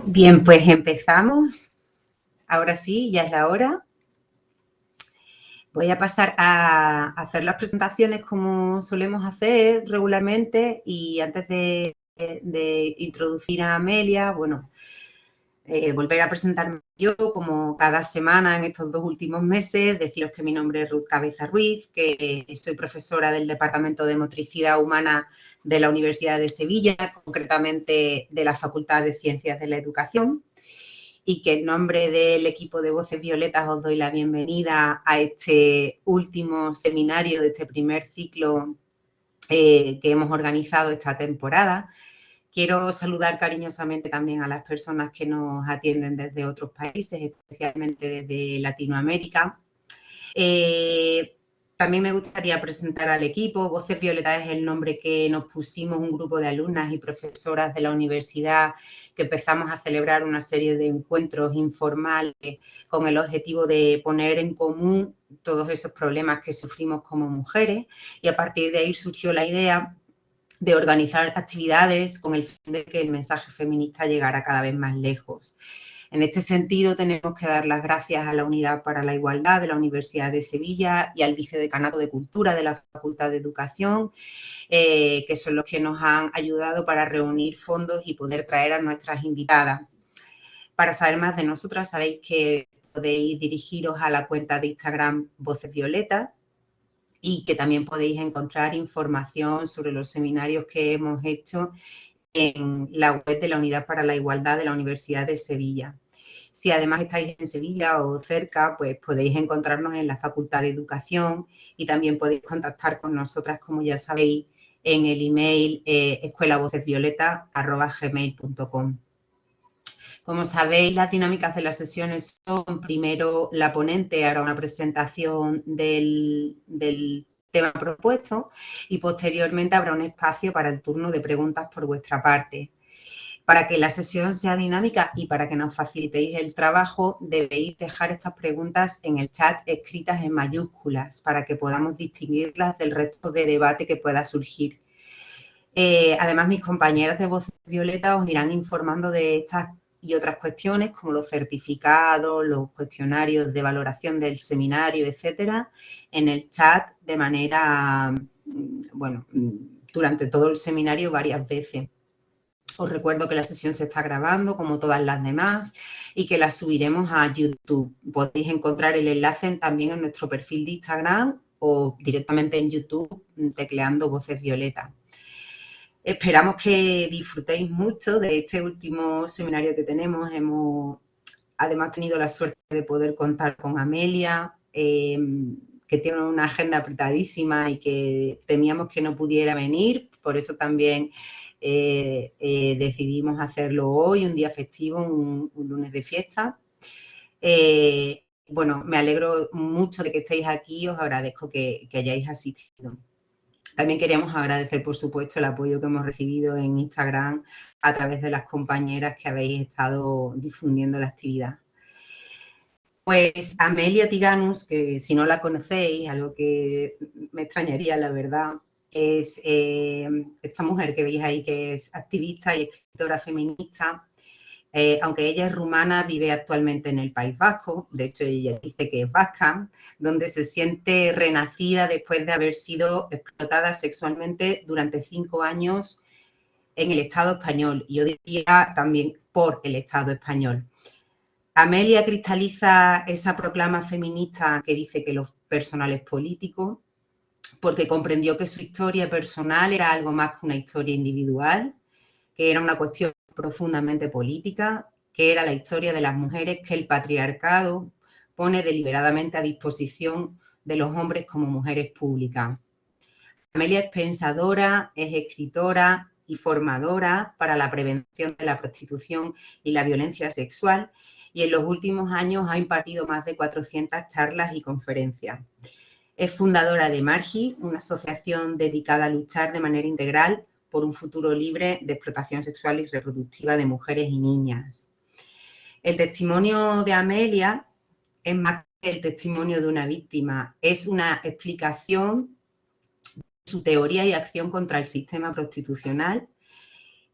Bien, pues empezamos. Ahora sí, ya es la hora. Voy a pasar a hacer las presentaciones como solemos hacer regularmente y antes de introducir a Amelia, bueno, volver a presentarme yo como cada semana en estos 2 últimos meses, deciros que mi nombre es Ruth Cabeza Ruiz, que soy profesora del Departamento de Motricidad Humana de la Universidad de Sevilla, concretamente de la Facultad de Ciencias de la Educación, y que en nombre del equipo de Voces Violetas os doy la bienvenida a este último seminario de este primer ciclo que hemos organizado esta temporada. Quiero saludar cariñosamente también a las personas que nos atienden desde otros países, especialmente desde Latinoamérica. También me gustaría presentar al equipo. Voces Violetas es el nombre que nos pusimos un grupo de alumnas y profesoras de la universidad que empezamos a celebrar una serie de encuentros informales con el objetivo de poner en común todos esos problemas que sufrimos como mujeres, y a partir de ahí surgió la idea de organizar actividades con el fin de que el mensaje feminista llegara cada vez más lejos. En este sentido, tenemos que dar las gracias a la Unidad para la Igualdad de la Universidad de Sevilla y al Vicedecanato de Cultura de la Facultad de Educación, que son los que nos han ayudado para reunir fondos y poder traer a nuestras invitadas. Para saber más de nosotras, sabéis que podéis dirigiros a la cuenta de Instagram Voces Violetas, y que también podéis encontrar información sobre los seminarios que hemos hecho en la web de la Unidad para la Igualdad de la Universidad de Sevilla. Si además estáis en Sevilla o cerca, pues podéis encontrarnos en la Facultad de Educación y también podéis contactar con nosotras, como ya sabéis, en el email escuelavocesvioleta@gmail.com. Como sabéis, las dinámicas de las sesiones son: primero la ponente hará una presentación del tema propuesto y posteriormente habrá un espacio para el turno de preguntas por vuestra parte. Para que la sesión sea dinámica y para que nos facilitéis el trabajo, debéis dejar estas preguntas en el chat escritas en mayúsculas para que podamos distinguirlas del resto de debate que pueda surgir. Además, mis compañeras de Voces Violeta os irán informando de estas y otras cuestiones, como los certificados, los cuestionarios de valoración del seminario, etcétera, en el chat de manera, bueno, durante todo el seminario varias veces. Os recuerdo que la sesión se está grabando, como todas las demás, y que la subiremos a YouTube. Podéis encontrar el enlace también en nuestro perfil de Instagram o directamente en YouTube tecleando Voces Violeta. Esperamos que disfrutéis mucho de este último seminario que tenemos. Hemos además tenido la suerte de poder contar con Amelia, que tiene una agenda apretadísima y que temíamos que no pudiera venir. Por eso también decidimos hacerlo hoy, un día festivo, un lunes de fiesta. Bueno, me alegro mucho de que estéis aquí, os agradezco que hayáis asistido. También queríamos agradecer, por supuesto, el apoyo que hemos recibido en Instagram a través de las compañeras que habéis estado difundiendo la actividad. Pues Amelia Tiganus, que si no la conocéis, algo que me extrañaría, la verdad, es esta mujer que veis ahí, que es activista y escritora feminista. Aunque ella es rumana, vive actualmente en el País Vasco. De hecho, ella dice que es vasca, donde se siente renacida después de haber sido explotada sexualmente durante 5 años en el Estado español, y yo diría también por el Estado español. Amelia cristaliza esa proclama feminista que dice que lo personal es político, porque comprendió que su historia personal era algo más que una historia individual, que era una cuestión profundamente política, que era la historia de las mujeres que el patriarcado pone deliberadamente a disposición de los hombres como mujeres públicas. Amelia es pensadora, es escritora y formadora para la prevención de la prostitución y la violencia sexual, y en los últimos años ha impartido más de 400 charlas y conferencias. Es fundadora de Margi, una asociación dedicada a luchar de manera integral por un futuro libre de explotación sexual y reproductiva de mujeres y niñas. El testimonio de Amelia es más que el testimonio de una víctima, es una explicación de su teoría y acción contra el sistema prostitucional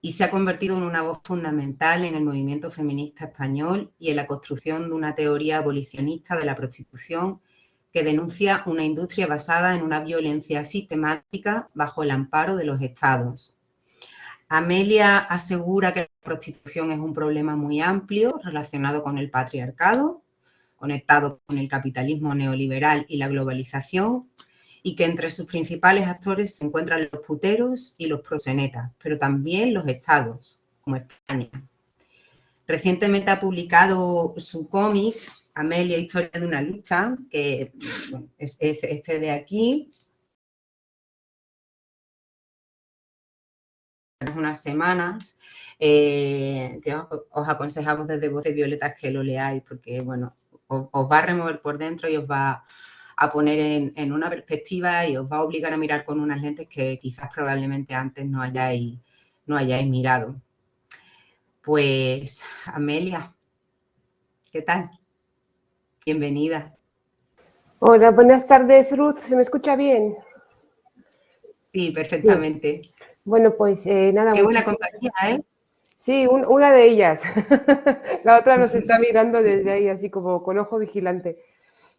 y se ha convertido en una voz fundamental en el movimiento feminista español y en la construcción de una teoría abolicionista de la prostitución que denuncia una industria basada en una violencia sistemática bajo el amparo de los estados. Amelia asegura que la prostitución es un problema muy amplio relacionado con el patriarcado, conectado con el capitalismo neoliberal y la globalización, y que entre sus principales actores se encuentran los puteros y los proxenetas, pero también los estados, como España. Recientemente ha publicado su cómic, Amelia, Historia de una lucha, que bueno, es este de aquí, unas semanas, que os aconsejamos desde Voz de Violetas que lo leáis, porque bueno, os va a remover por dentro y os va a poner en una perspectiva y os va a obligar a mirar con unas lentes que quizás probablemente antes no hayáis mirado. Pues, Amelia, ¿qué tal? Bienvenida. Hola, buenas tardes, Ruth. ¿Se me escucha bien? Sí, perfectamente. Sí. Bueno, pues nada, Qué buena compañía, ¿eh? Sí, una de ellas. La otra nos está mirando desde ahí, así como con ojo vigilante.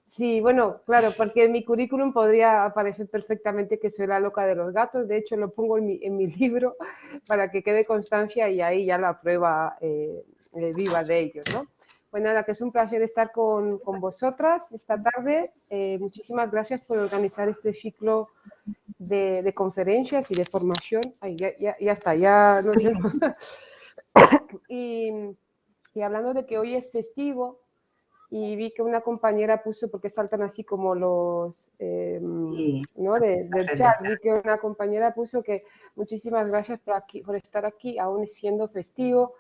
Sí, bueno, claro, porque en mi currículum podría aparecer perfectamente que soy la loca de los gatos. De hecho, lo pongo en mi libro para que quede constancia y ahí ya la prueba viva de ello, ¿no? Pues nada, que es un placer estar con vosotras esta tarde. Muchísimas gracias por organizar este ciclo de conferencias y de formación. Ay, ya está, ya no sé. Y, y hablando de que hoy es festivo, y vi que una compañera puso, porque saltan así como los, Sí, ¿no? Del chat, vi que una compañera puso que muchísimas gracias por estar aquí, aún siendo festivo.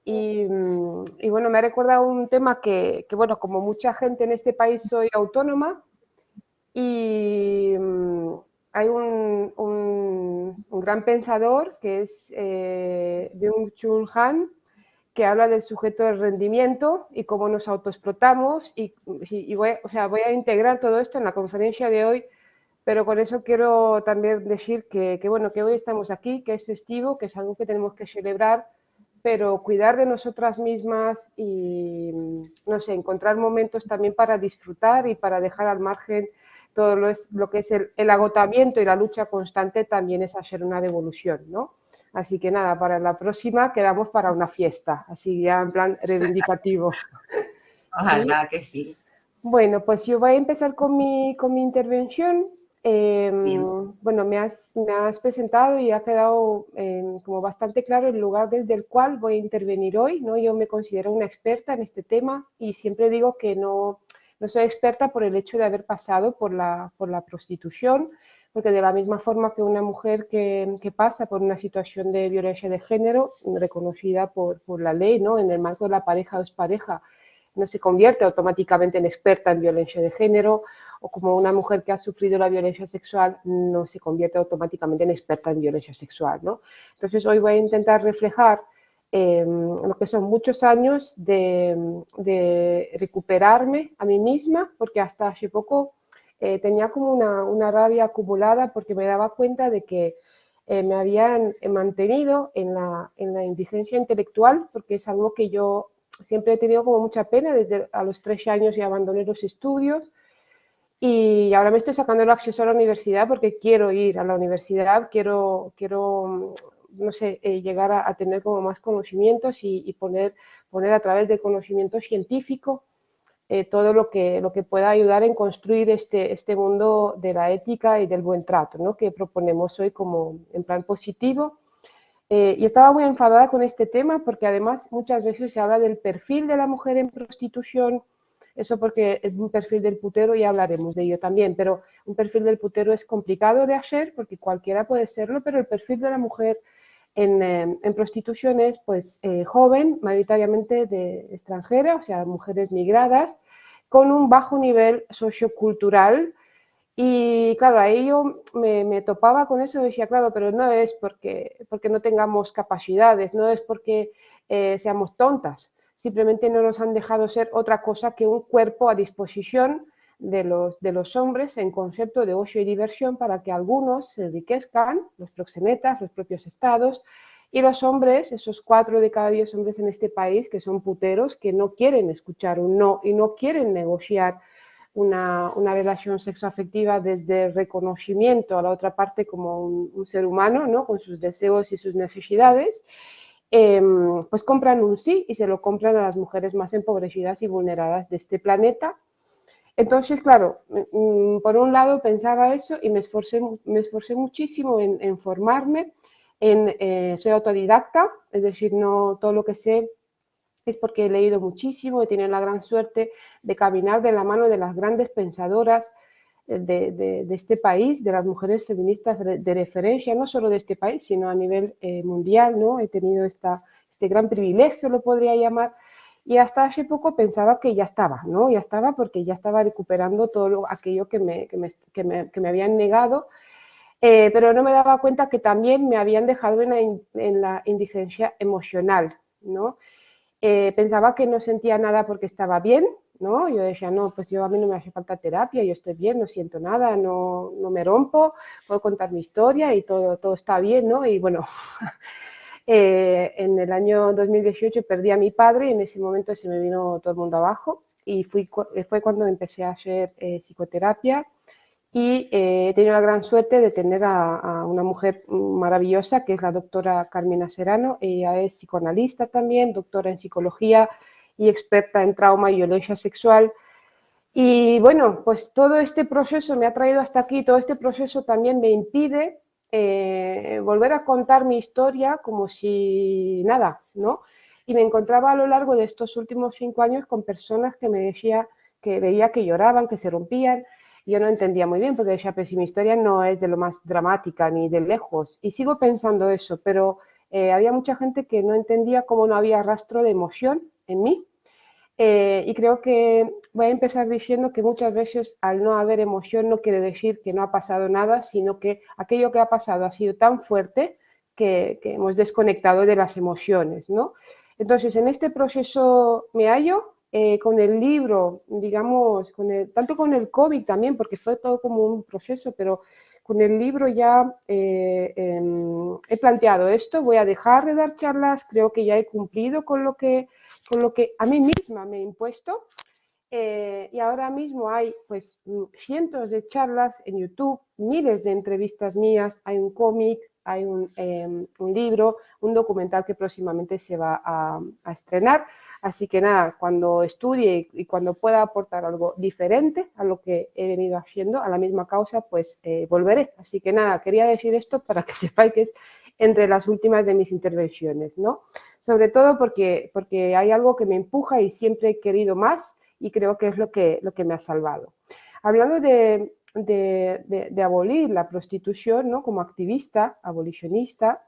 Y bueno, me ha recordado un tema que, bueno, como mucha gente en este país soy autónoma y hay un gran pensador que es Byung-Chul Han, que habla del sujeto del rendimiento y cómo nos autoexplotamos y voy a integrar todo esto en la conferencia de hoy, pero con eso quiero también decir bueno, que hoy estamos aquí, que es festivo, que es algo que tenemos que celebrar, pero cuidar de nosotras mismas y, no sé, encontrar momentos también para disfrutar y para dejar al margen todo lo que es el agotamiento y la lucha constante también es hacer una revolución, ¿no? Así que nada, para la próxima quedamos para una fiesta, así ya en plan reivindicativo. ¿Sí? ojalá que sí. Bueno, pues yo voy a empezar con mi intervención. Bien. Bueno, me has presentado y ha quedado como bastante claro el lugar desde el cual voy a intervenir hoy, ¿no? Yo me considero una experta en este tema y siempre digo que no soy experta por el hecho de haber pasado por la prostitución, porque de la misma forma que una mujer que pasa por una situación de violencia de género, reconocida por la ley, ¿no? En el marco de la pareja o expareja, no se convierte automáticamente en experta en violencia de género, o como una mujer que ha sufrido la violencia sexual no se convierte automáticamente en experta en violencia sexual, ¿no? Entonces hoy voy a intentar reflejar lo que son muchos años de recuperarme a mí misma, porque hasta hace poco tenía como una rabia acumulada porque me daba cuenta de que me habían mantenido en la indigencia intelectual, porque es algo que yo siempre he tenido como mucha pena. Desde a los 13 años ya abandoné los estudios y ahora me estoy sacando el acceso a la universidad porque quiero ir a la universidad, quiero no sé, llegar a tener como más conocimientos y poner a través del conocimiento científico todo lo que pueda ayudar en construir este mundo de la ética y del buen trato, ¿no? Que proponemos hoy como en plan positivo. Y estaba muy enfadada con este tema porque además muchas veces se habla del perfil de la mujer en prostitución, eso porque es un perfil del putero y hablaremos de ello también, pero un perfil del putero es complicado de hacer porque cualquiera puede serlo, pero el perfil de la mujer en prostitución es pues joven, mayoritariamente de extranjera, o sea, mujeres migradas, con un bajo nivel sociocultural. Y claro, ahí yo me topaba con eso y decía, claro, pero no es porque no tengamos capacidades, no es porque seamos tontas, simplemente no nos han dejado ser otra cosa que un cuerpo a disposición de los hombres en concepto de ocio y diversión para que algunos se enriquezcan, los proxenetas, los propios estados, Y los hombres, esos 4 de cada 10 hombres en este país, que son puteros, que no quieren escuchar un no y no quieren negociar una relación sexoafectiva desde el reconocimiento a la otra parte como un ser humano, ¿no? Con sus deseos y sus necesidades, pues compran un sí y se lo compran a las mujeres más empobrecidas y vulneradas de este planeta. Entonces, claro, por un lado pensaba eso y me esforcé muchísimo en formarme, soy autodidacta, es decir, no todo lo que sé es porque he leído muchísimo, he tenido la gran suerte de caminar de la mano de las grandes pensadoras de este país, de las mujeres feministas de referencia, no solo de este país, sino a nivel mundial, ¿no? He tenido este gran privilegio, lo podría llamar, y hasta hace poco pensaba que ya estaba, ¿no? Ya estaba porque ya estaba recuperando todo aquello que me habían negado, pero no me daba cuenta que también me habían dejado en la indigencia emocional, ¿no? Pensaba que no sentía nada porque estaba bien, ¿no? Yo decía, no, pues a mí no me hace falta terapia, yo estoy bien, no siento nada, no me rompo, puedo contar mi historia y todo está bien, ¿no? Y bueno, en el año 2018 perdí a mi padre y en ese momento se me vino todo el mundo abajo y fue cuando empecé a hacer psicoterapia y he tenido la gran suerte de tener a una mujer maravillosa que es la doctora Carmina Serrano. Ella es psicoanalista también, doctora en psicología y experta en trauma y violencia sexual. Y bueno, pues todo este proceso me ha traído hasta aquí, todo este proceso también me impide volver a contar mi historia como si nada, ¿no? Y me encontraba a lo largo de estos últimos 5 años con personas que me decía que veía que lloraban, que se rompían. Y yo no entendía muy bien porque decía, pues si mi historia no es de lo más dramática ni de lejos. Y sigo pensando eso, pero había mucha gente que no entendía cómo no había rastro de emoción en mí. Y creo que voy a empezar diciendo que muchas veces al no haber emoción no quiere decir que no ha pasado nada, sino que aquello que ha pasado ha sido tan fuerte que hemos desconectado de las emociones, ¿no? Entonces, en este proceso me hallo con el libro, digamos, tanto con el COVID también, porque fue todo como un proceso, pero con el libro ya he planteado esto, voy a dejar de dar charlas, creo que ya he cumplido con lo que a mí misma me he impuesto. Y ahora mismo hay pues cientos de charlas en YouTube, miles de entrevistas mías, hay un cómic, hay un libro, un documental que próximamente se va a estrenar. Así que nada, cuando estudie y cuando pueda aportar algo diferente a lo que he venido haciendo, a la misma causa, pues volveré. Así que nada, quería decir esto para que sepáis que es entre las últimas de mis intervenciones, ¿no? Sobre todo porque hay algo que me empuja y siempre he querido más y creo que es lo que me ha salvado. Hablando de abolir la prostitución, ¿no? Como activista, abolicionista,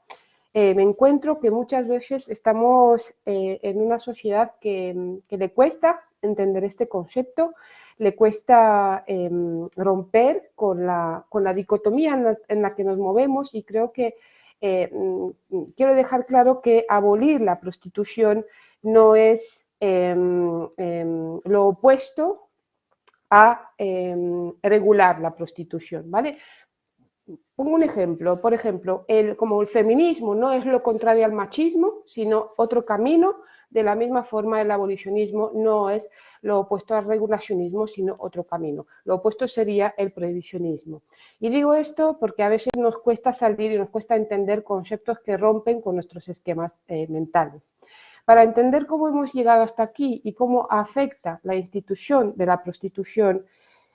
me encuentro que muchas veces estamos en una sociedad que le cuesta entender este concepto, le cuesta romper con la dicotomía en la que nos movemos y creo que quiero dejar claro que abolir la prostitución no es lo opuesto a regular la prostitución, ¿vale? Pongo un ejemplo, por ejemplo, como el feminismo no es lo contrario al machismo, sino otro camino, de la misma forma el abolicionismo no es lo opuesto al regulacionismo, sino otro camino. Lo opuesto sería el prohibicionismo. Y digo esto porque a veces nos cuesta salir y nos cuesta entender conceptos que rompen con nuestros esquemas mentales. Para entender cómo hemos llegado hasta aquí y cómo afecta la institución de la prostitución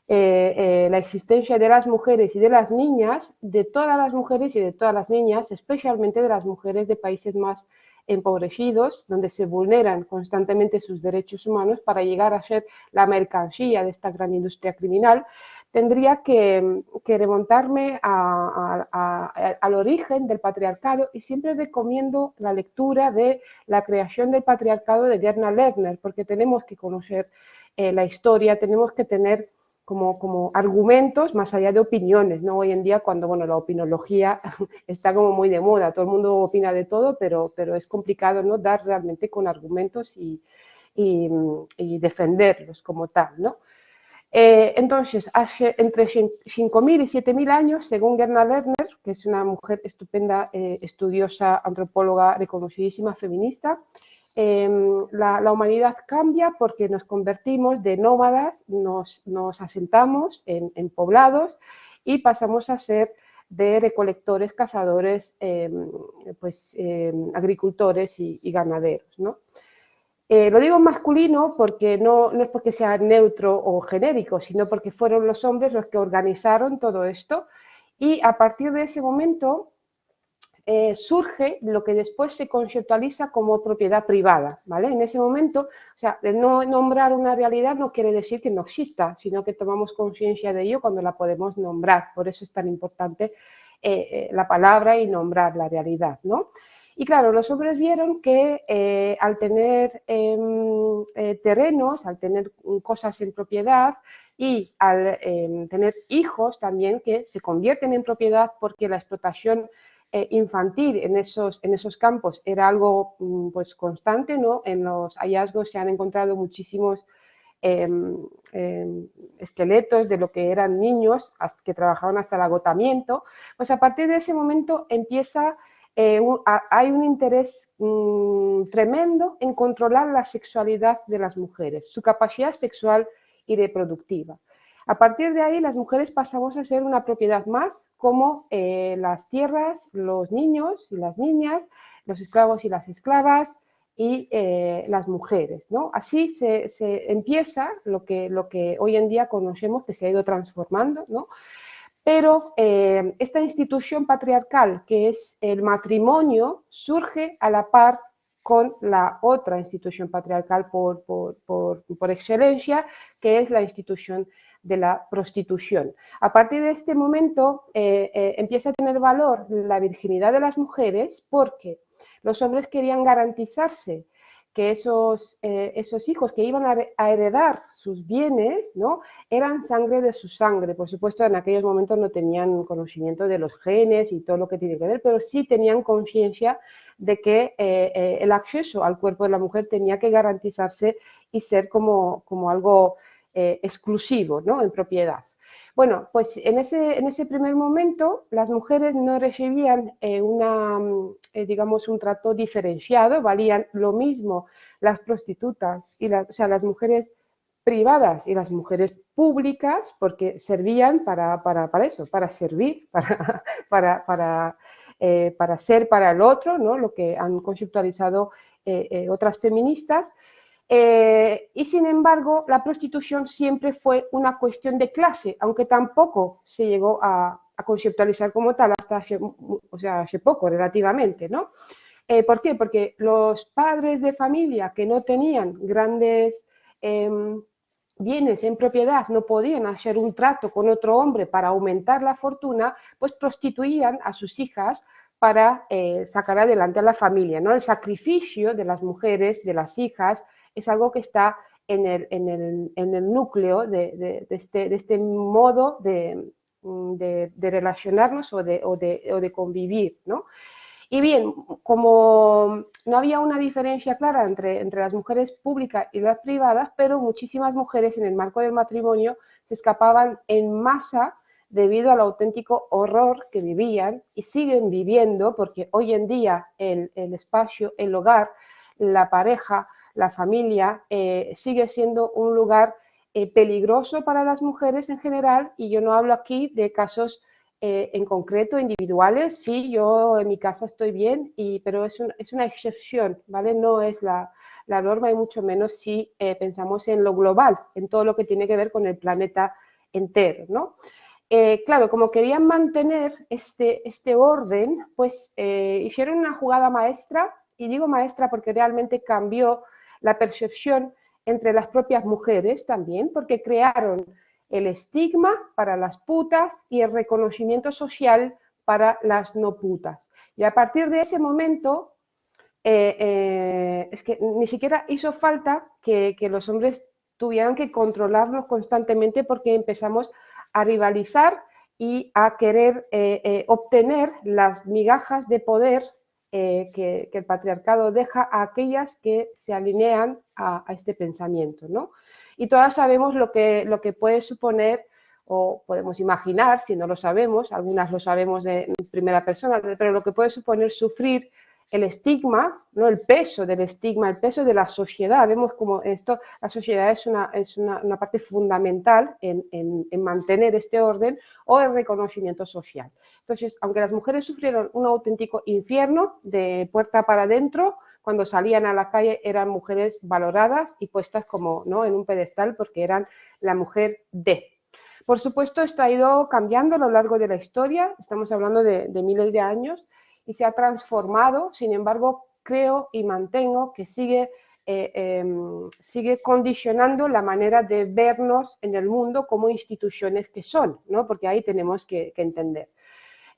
la existencia de las mujeres y de las niñas, de todas las mujeres y de todas las niñas, especialmente de las mujeres de países más empobrecidos, donde se vulneran constantemente sus derechos humanos para llegar a ser la mercancía de esta gran industria criminal, tendría que remontarme al origen del patriarcado y siempre recomiendo la lectura de La creación del patriarcado de Gerda Lerner, porque tenemos que conocer la historia, tenemos que tener como argumentos más allá de opiniones, ¿no? Hoy en día cuando, bueno, la opinología está como muy de moda, todo el mundo opina de todo, pero es complicado, ¿no? Dar realmente con argumentos y defenderlos como tal, ¿no? Entonces, hace entre 5.000 y 7.000 años, según Gerda Lerner, que es una mujer estupenda, estudiosa, antropóloga, reconocidísima, feminista, la humanidad cambia porque nos convertimos de nómadas, nos asentamos en poblados y pasamos a ser de recolectores, cazadores, agricultores y ganaderos, ¿no? Lo digo masculino porque no es porque sea neutro o genérico, sino porque fueron los hombres los que organizaron todo esto y a partir de ese momento surge lo que después se conceptualiza como propiedad privada, ¿vale? En ese momento, o sea, de no nombrar una realidad no quiere decir que no exista, sino que tomamos conciencia de ello cuando la podemos nombrar, por eso es tan importante la palabra y nombrar la realidad, ¿no? Y claro, los hombres vieron que al tener terrenos, al tener cosas en propiedad y al tener hijos también que se convierten en propiedad porque la explotación infantil en esos campos era algo pues constante, ¿no? En los hallazgos se han encontrado muchísimos esqueletos de lo que eran niños que trabajaban hasta el agotamiento, pues a partir de ese momento empieza, hay un interés tremendo en controlar la sexualidad de las mujeres, su capacidad sexual y reproductiva. A partir de ahí, las mujeres pasamos a ser una propiedad más, como las tierras, los niños y las niñas, los esclavos y las esclavas, y las mujeres, ¿no? Así se empieza lo que hoy en día conocemos, que se ha ido transformando, ¿no? Pero esta institución patriarcal, que es el matrimonio, surge a la par con la otra institución patriarcal por excelencia, que es la institución de la prostitución. A partir de este momento empieza a tener valor la virginidad de las mujeres porque los hombres querían garantizarse que esos hijos que iban a heredar sus bienes, ¿no? Eran sangre de su sangre. Por supuesto, en aquellos momentos no tenían conocimiento de los genes y todo lo que tiene que ver, pero sí tenían conciencia de que el acceso al cuerpo de la mujer tenía que garantizarse y ser como algo exclusivo, ¿no? En propiedad. Bueno, pues en ese primer momento las mujeres no recibían digamos, un trato diferenciado, valían lo mismo las prostitutas, o sea, las mujeres privadas y las mujeres públicas, porque servían para eso, para servir, para ser para el otro, ¿no? Lo que han conceptualizado otras feministas. Y sin embargo, la prostitución siempre fue una cuestión de clase, aunque tampoco se llegó a conceptualizar como tal hasta hace poco, relativamente, ¿no? ¿Por qué? Porque los padres de familia que no tenían grandes bienes en propiedad, no podían hacer un trato con otro hombre para aumentar la fortuna, pues prostituían a sus hijas para sacar adelante a la familia, ¿no? El sacrificio de las mujeres, de las hijas, es algo que está en el núcleo de este modo de relacionarnos o de convivir, ¿no? Y bien, como no había una diferencia clara entre las mujeres públicas y las privadas, pero muchísimas mujeres en el marco del matrimonio se escapaban en masa debido al auténtico horror que vivían y siguen viviendo, porque hoy en día el espacio, el hogar, la pareja, la familia, sigue siendo un lugar peligroso para las mujeres en general, y yo no hablo aquí de casos en concreto, individuales. Sí, yo en mi casa estoy bien, pero es una excepción, ¿vale? No es la norma, y mucho menos si pensamos en lo global, en todo lo que tiene que ver con el planeta entero, ¿no? Claro, como querían mantener este orden, pues hicieron una jugada maestra, y digo maestra porque realmente cambió la percepción entre las propias mujeres también, porque crearon el estigma para las putas y el reconocimiento social para las no putas. Y a partir de ese momento, es que ni siquiera hizo falta que los hombres tuvieran que controlarnos constantemente, porque empezamos a rivalizar y a querer obtener las migajas de poder que el patriarcado deja a aquellas que se alinean a este pensamiento, ¿no? Y todas sabemos lo que puede suponer, o podemos imaginar, si no lo sabemos, algunas lo sabemos de primera persona, pero lo que puede suponer sufrir el estigma, ¿no? El peso del estigma, el peso de la sociedad. Vemos como esto, la sociedad es una parte fundamental en mantener este orden o el reconocimiento social. Entonces, aunque las mujeres sufrieron un auténtico infierno de puerta para adentro, cuando salían a la calle eran mujeres valoradas y puestas como, ¿no?, en un pedestal porque eran la mujer de. Por supuesto, esto ha ido cambiando a lo largo de la historia, estamos hablando de miles de años, y se ha transformado. Sin embargo, creo y mantengo que sigue condicionando la manera de vernos en el mundo como instituciones que son, ¿no? Porque ahí tenemos que entender.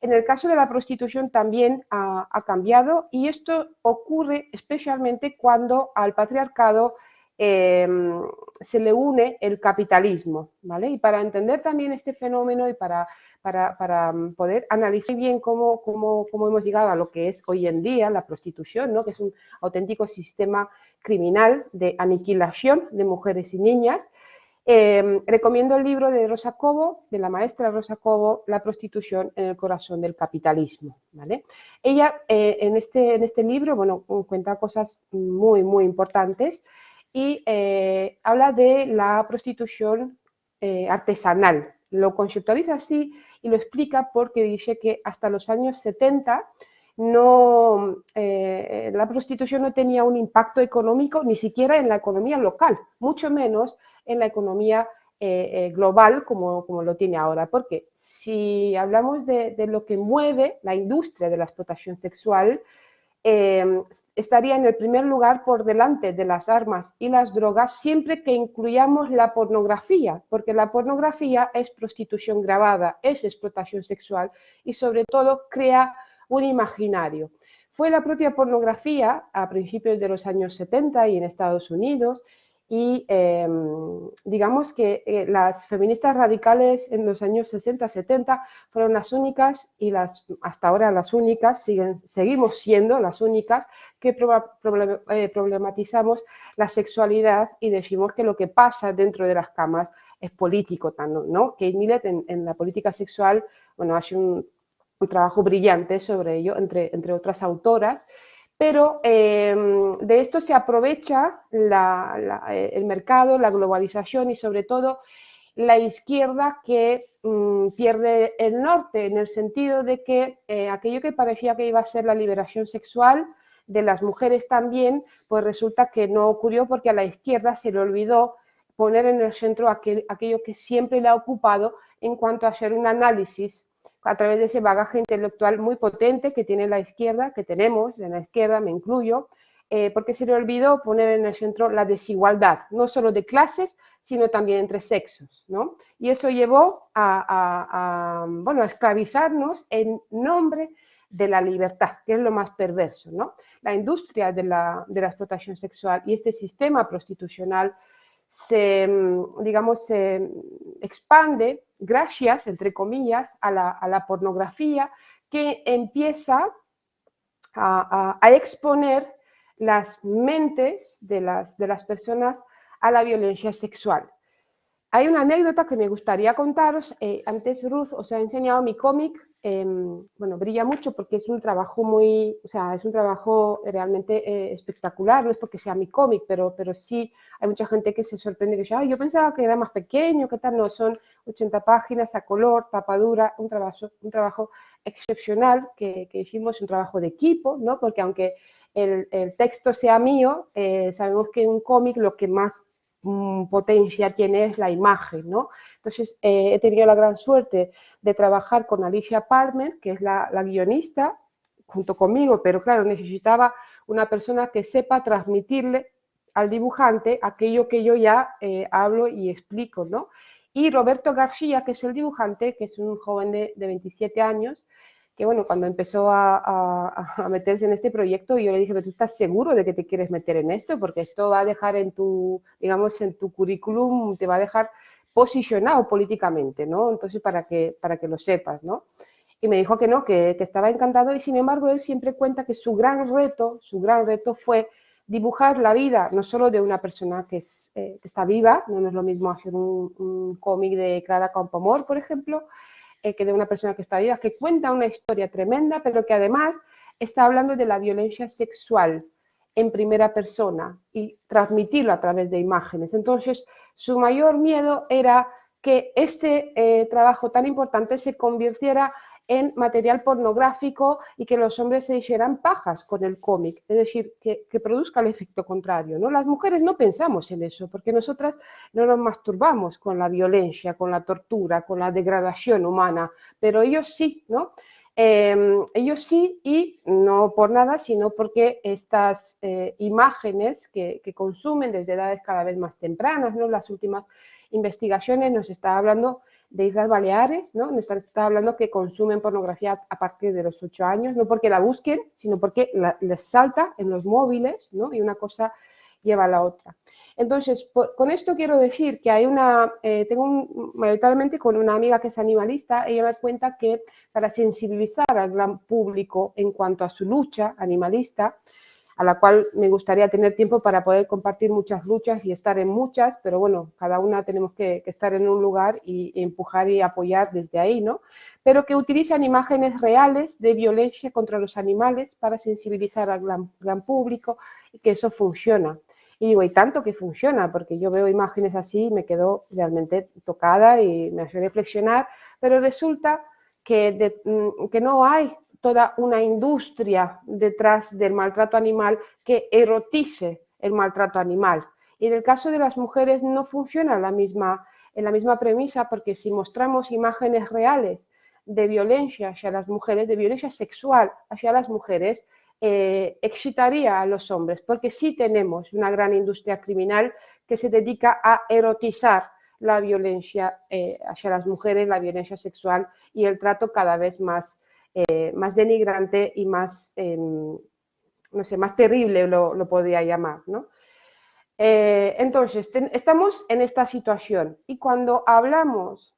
En el caso de la prostitución también ha cambiado, y esto ocurre especialmente cuando al patriarcado se le une el capitalismo, ¿vale? Y para entender también este fenómeno y para poder analizar bien cómo hemos llegado a lo que es hoy en día la prostitución, ¿no?, que es un auténtico sistema criminal de aniquilación de mujeres y niñas. Recomiendo el libro de Rosa Cobo, de la maestra Rosa Cobo, La prostitución en el corazón del capitalismo, ¿vale? Ella en este libro, bueno, cuenta cosas muy, muy importantes y habla de la prostitución artesanal. Lo conceptualiza así y lo explica porque dice que hasta los años 70 la prostitución no tenía un impacto económico ni siquiera en la economía local, mucho menos en la economía global como lo tiene ahora. Porque si hablamos de lo que mueve la industria de la explotación sexual, estaría en el primer lugar por delante de las armas y las drogas siempre que incluyamos la pornografía, porque la pornografía es prostitución grabada, es explotación sexual y sobre todo crea un imaginario. Fue la propia pornografía a principios de los años 70 y en Estados Unidos, y digamos que las feministas radicales en los años 60-70 fueron las únicas y hasta ahora las únicas, seguimos siendo las únicas que problematizamos la sexualidad y decimos que lo que pasa dentro de las camas es político, ¿no? Kate Millett en la política sexual, bueno, hace un trabajo brillante sobre ello, entre otras autoras. Pero de esto se aprovecha el mercado, la globalización y sobre todo la izquierda que pierde el norte, en el sentido de que aquello que parecía que iba a ser la liberación sexual de las mujeres también, pues resulta que no ocurrió porque a la izquierda se le olvidó poner en el centro aquello que siempre le ha ocupado en cuanto a hacer un análisis a través de ese bagaje intelectual muy potente que tiene la izquierda, que tenemos en la izquierda, me incluyo, porque se le olvidó poner en el centro la desigualdad, no solo de clases, sino también entre sexos, ¿no? Y eso llevó a esclavizarnos en nombre de la libertad, que es lo más perverso, ¿no? La industria de la explotación sexual y este sistema prostitucional se expande gracias, entre comillas, a la pornografía, que empieza a exponer las mentes de las personas a la violencia sexual. Hay una anécdota que me gustaría contaros. Antes Ruth os ha enseñado mi cómic. Bueno, brilla mucho porque es un trabajo es un trabajo realmente espectacular. No es porque sea mi cómic, pero sí hay mucha gente que se sorprende, que dice, ay, yo pensaba que era más pequeño, ¿qué tal? No, son 80 páginas a color, tapa dura, un trabajo excepcional que hicimos, un trabajo de equipo, ¿no? Porque aunque el texto sea mío, sabemos que en un cómic lo que más potencia tiene es la imagen, ¿no? Entonces, he tenido la gran suerte de trabajar con Alicia Palmer, que es la guionista, junto conmigo, pero claro, necesitaba una persona que sepa transmitirle al dibujante aquello que yo ya hablo y explico, ¿no? Y Roberto García, que es el dibujante, que es un joven de 27 años, que bueno, cuando empezó a meterse en este proyecto, yo le dije, pero tú estás seguro de que te quieres meter en esto, porque esto va a dejar en tu currículum, te va a dejar posicionado políticamente, ¿no? Entonces, para que lo sepas, ¿no? Y me dijo que no, que estaba encantado, y sin embargo él siempre cuenta que su gran reto fue dibujar la vida, no solo de una persona que está viva, no es lo mismo hacer un cómic de Clara Campoamor, por ejemplo, que de una persona que está viva, que cuenta una historia tremenda, pero que además está hablando de la violencia sexual en primera persona y transmitirlo a través de imágenes. Entonces, su mayor miedo era que este trabajo tan importante se convirtiera en material pornográfico y que los hombres se hicieran pajas con el cómic, es decir, que produzca el efecto contrario, ¿no? Las mujeres no pensamos en eso, porque nosotras no nos masturbamos con la violencia, con la tortura, con la degradación humana, pero ellos sí, ¿no? Ellos sí, y no por nada, sino porque estas imágenes que consumen desde edades cada vez más tempranas, ¿no? Las últimas investigaciones nos está hablando de Islas Baleares, ¿no? Nos está hablando que consumen pornografía a partir de los 8 años, no porque la busquen, sino porque les salta en los móviles, ¿no? Y una cosa lleva a la otra. Entonces, con esto quiero decir que hay mayoritariamente con una amiga que es animalista, ella me cuenta que para sensibilizar al gran público en cuanto a su lucha animalista, a la cual me gustaría tener tiempo para poder compartir muchas luchas y estar en muchas, pero bueno, cada una tenemos que estar en un lugar y empujar y apoyar desde ahí, ¿no? Pero que utilizan imágenes reales de violencia contra los animales para sensibilizar al gran público y que eso funciona. Y digo, y tanto que funciona, porque yo veo imágenes así y me quedo realmente tocada y me hace reflexionar, pero resulta que no hay toda una industria detrás del maltrato animal que erotice el maltrato animal. Y en el caso de las mujeres no funciona en la misma premisa, porque si mostramos imágenes reales de violencia hacia las mujeres, de violencia sexual hacia las mujeres, excitaría a los hombres, porque sí tenemos una gran industria criminal que se dedica a erotizar la violencia hacia las mujeres, la violencia sexual y el trato cada vez más denigrante y más, no sé, más terrible lo podría llamar, ¿no? Entonces, estamos en esta situación y cuando hablamos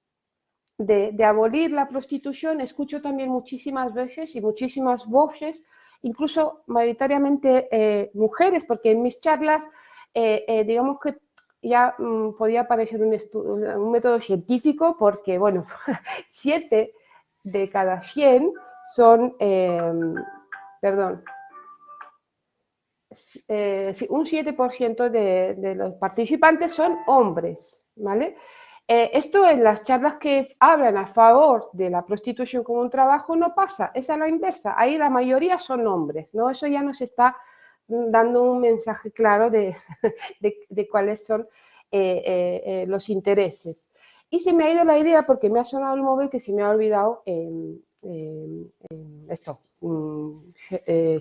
de abolir la prostitución, escucho también muchísimas veces y muchísimas voces, incluso mayoritariamente mujeres, porque en mis charlas, digamos que ya podía parecer un método científico, porque, bueno, 7 de cada 100 son, perdón, un 7% de los participantes son hombres, ¿vale? Esto en las charlas que hablan a favor de la prostitución como un trabajo no pasa, es a la inversa, ahí la mayoría son hombres, ¿no? Eso ya nos está dando un mensaje claro de, de cuáles son los intereses. Y se me ha ido la idea porque me ha sonado el móvil que se me ha olvidado esto,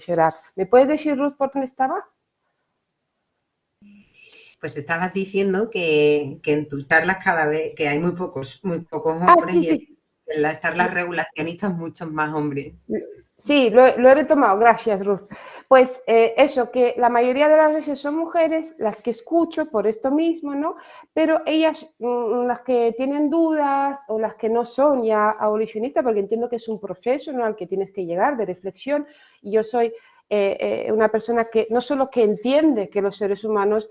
Gerard. ¿Me puedes decir, Ruth, por dónde estaba? Pues estabas diciendo que en tus charlas cada vez que hay muy pocos hombres Sí, y sí. en las charlas regulacionistas muchos más hombres. Sí, lo he retomado, gracias, Ruth. Pues eso, que la mayoría de las veces son mujeres las que escucho por esto mismo, ¿no? Pero ellas, las que tienen dudas o las que no son ya abolicionistas, porque entiendo que es un proceso, ¿no?, al que tienes que llegar de reflexión, y yo soy una persona que no solo que entiende que los seres humanos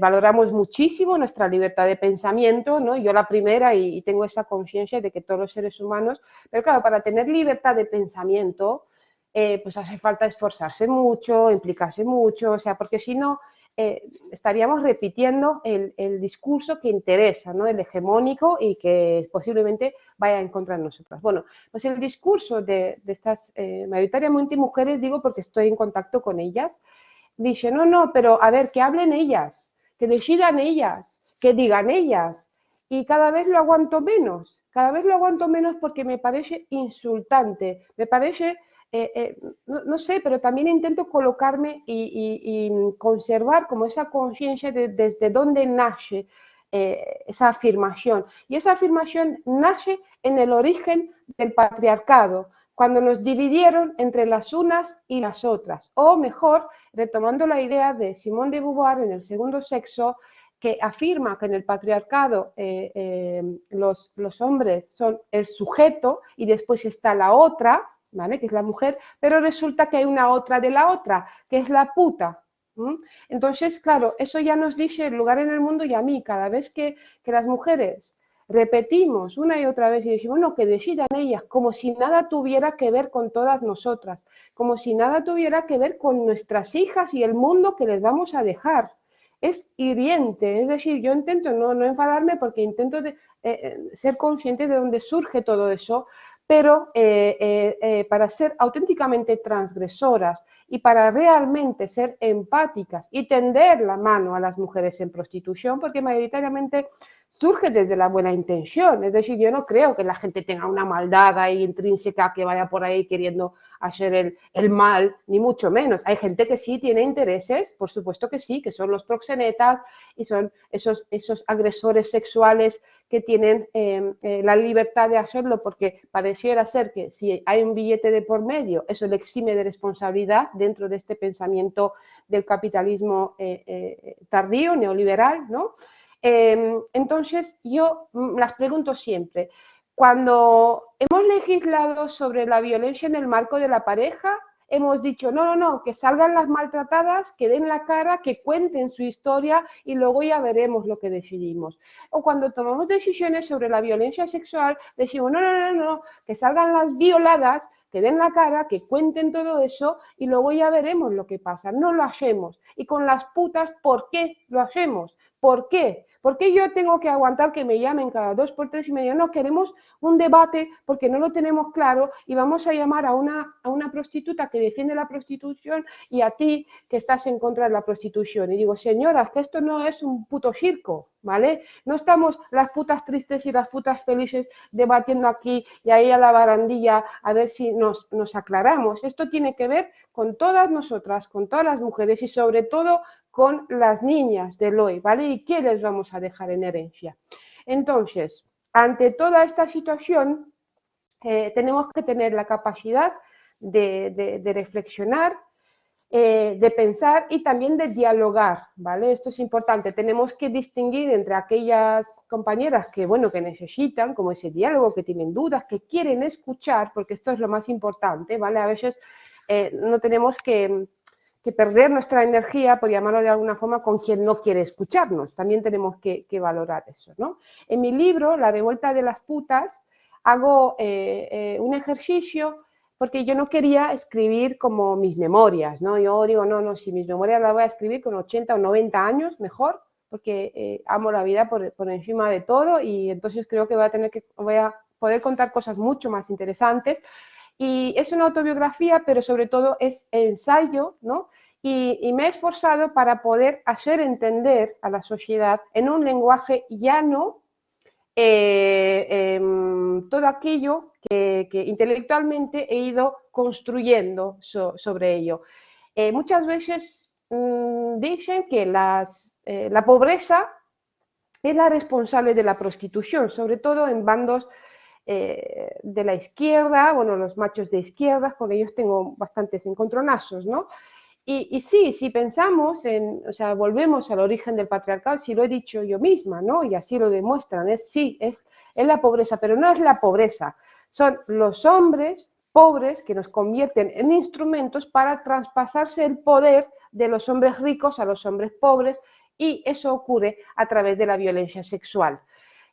valoramos muchísimo nuestra libertad de pensamiento, ¿no? Yo la primera, y tengo esa conciencia de que todos los seres humanos, pero claro, para tener libertad de pensamiento, pues hace falta esforzarse mucho, implicarse mucho, o sea, porque si no, estaríamos repitiendo el discurso que interesa, ¿no?, el hegemónico y que posiblemente vaya en contra de nosotras. Bueno, pues el discurso de estas mayoritariamente mujeres, digo porque estoy en contacto con ellas, dice, no, pero a ver, que hablen ellas, que decidan ellas, que digan ellas. Y cada vez lo aguanto menos porque me parece insultante, me parece, no sé, pero también intento colocarme y conservar como esa conciencia de desde dónde nace esa afirmación. Y esa afirmación nace en el origen del patriarcado, cuando nos dividieron entre las unas y las otras, o mejor, retomando la idea de Simone de Beauvoir en El segundo sexo, que afirma que en el patriarcado los hombres son el sujeto y después está la otra, ¿vale? Que es la mujer, pero resulta que hay una otra de la otra, que es la puta. Entonces, claro, eso ya nos dice el lugar en el mundo y a mí, cada vez que las mujeres repetimos una y otra vez y decimos, no, que decidan ellas, como si nada tuviera que ver con todas nosotras, como si nada tuviera que ver con nuestras hijas y el mundo que les vamos a dejar. Es hiriente, es decir, yo intento no enfadarme porque intento ser consciente de dónde surge todo eso, pero para ser auténticamente transgresoras y para realmente ser empáticas y tender la mano a las mujeres en prostitución, porque mayoritariamente surge desde la buena intención, es decir, yo no creo que la gente tenga una maldad ahí intrínseca que vaya por ahí queriendo hacer el mal, ni mucho menos. Hay gente que sí tiene intereses, por supuesto que sí, que son los proxenetas y son esos agresores sexuales que tienen la libertad de hacerlo porque pareciera ser que si hay un billete de por medio, eso le exime de responsabilidad dentro de este pensamiento del capitalismo tardío, neoliberal, ¿no? Entonces, yo las pregunto siempre, cuando hemos legislado sobre la violencia en el marco de la pareja, hemos dicho, no, que salgan las maltratadas, que den la cara, que cuenten su historia y luego ya veremos lo que decidimos. O cuando tomamos decisiones sobre la violencia sexual, decimos, no, que salgan las violadas, que den la cara, que cuenten todo eso y luego ya veremos lo que pasa. No lo hacemos. Y con las putas, ¿por qué lo hacemos? ¿Por qué? ¿Por qué yo tengo que aguantar que me llamen cada 2 por 3 y me digan, no, queremos un debate porque no lo tenemos claro y vamos a llamar a una prostituta que defiende la prostitución y a ti que estás en contra de la prostitución? Y digo, señoras, que esto no es un puto circo, ¿vale? No estamos las putas tristes y las putas felices debatiendo aquí y ahí a la barandilla a ver si nos aclaramos. Esto tiene que ver con todas nosotras, con todas las mujeres y sobre todo con las niñas del hoy, ¿vale? ¿Y qué les vamos a dejar en herencia? Entonces, ante toda esta situación, tenemos que tener la capacidad de reflexionar, de pensar y también de dialogar, ¿vale? Esto es importante. Tenemos que distinguir entre aquellas compañeras que, bueno, que necesitan como ese diálogo, que tienen dudas, que quieren escuchar, porque esto es lo más importante, ¿vale? A veces no tenemos que perder nuestra energía, por llamarlo de alguna forma, con quien no quiere escucharnos. También tenemos que valorar eso, ¿no? En mi libro, La revuelta de las putas, hago un ejercicio porque yo no quería escribir como mis memorias, ¿no? Yo digo, no, si mis memorias las voy a escribir con 80 o 90 años, mejor, porque amo la vida por encima de todo y entonces creo que voy a poder contar cosas mucho más interesantes. Y es una autobiografía, pero sobre todo es ensayo, ¿no? Y me he esforzado para poder hacer entender a la sociedad en un lenguaje llano todo aquello que intelectualmente he ido construyendo sobre ello. Muchas veces dicen que la pobreza es la responsable de la prostitución, sobre todo en bandos de la izquierda, bueno, los machos de izquierda, con ellos tengo bastantes encontronazos, ¿no? Y sí, si pensamos o sea, volvemos al origen del patriarcado, si lo he dicho yo misma, ¿no? Y así lo demuestran, es la pobreza, pero no es la pobreza, son los hombres pobres que nos convierten en instrumentos para traspasarse el poder de los hombres ricos a los hombres pobres y eso ocurre a través de la violencia sexual.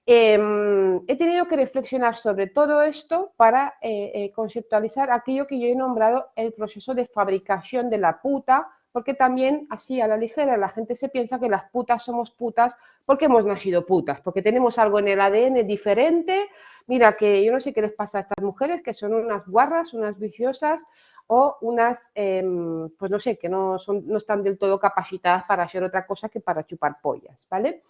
He tenido que reflexionar sobre todo esto para conceptualizar aquello que yo he nombrado el proceso de fabricación de la puta, porque también así a la ligera la gente se piensa que las putas somos putas porque hemos nacido putas, porque tenemos algo en el ADN diferente. Mira que yo no sé qué les pasa a estas mujeres que son unas guarras, unas viciosas o unas, pues no sé, que no están del todo capacitadas para hacer otra cosa que para chupar pollas, ¿vale?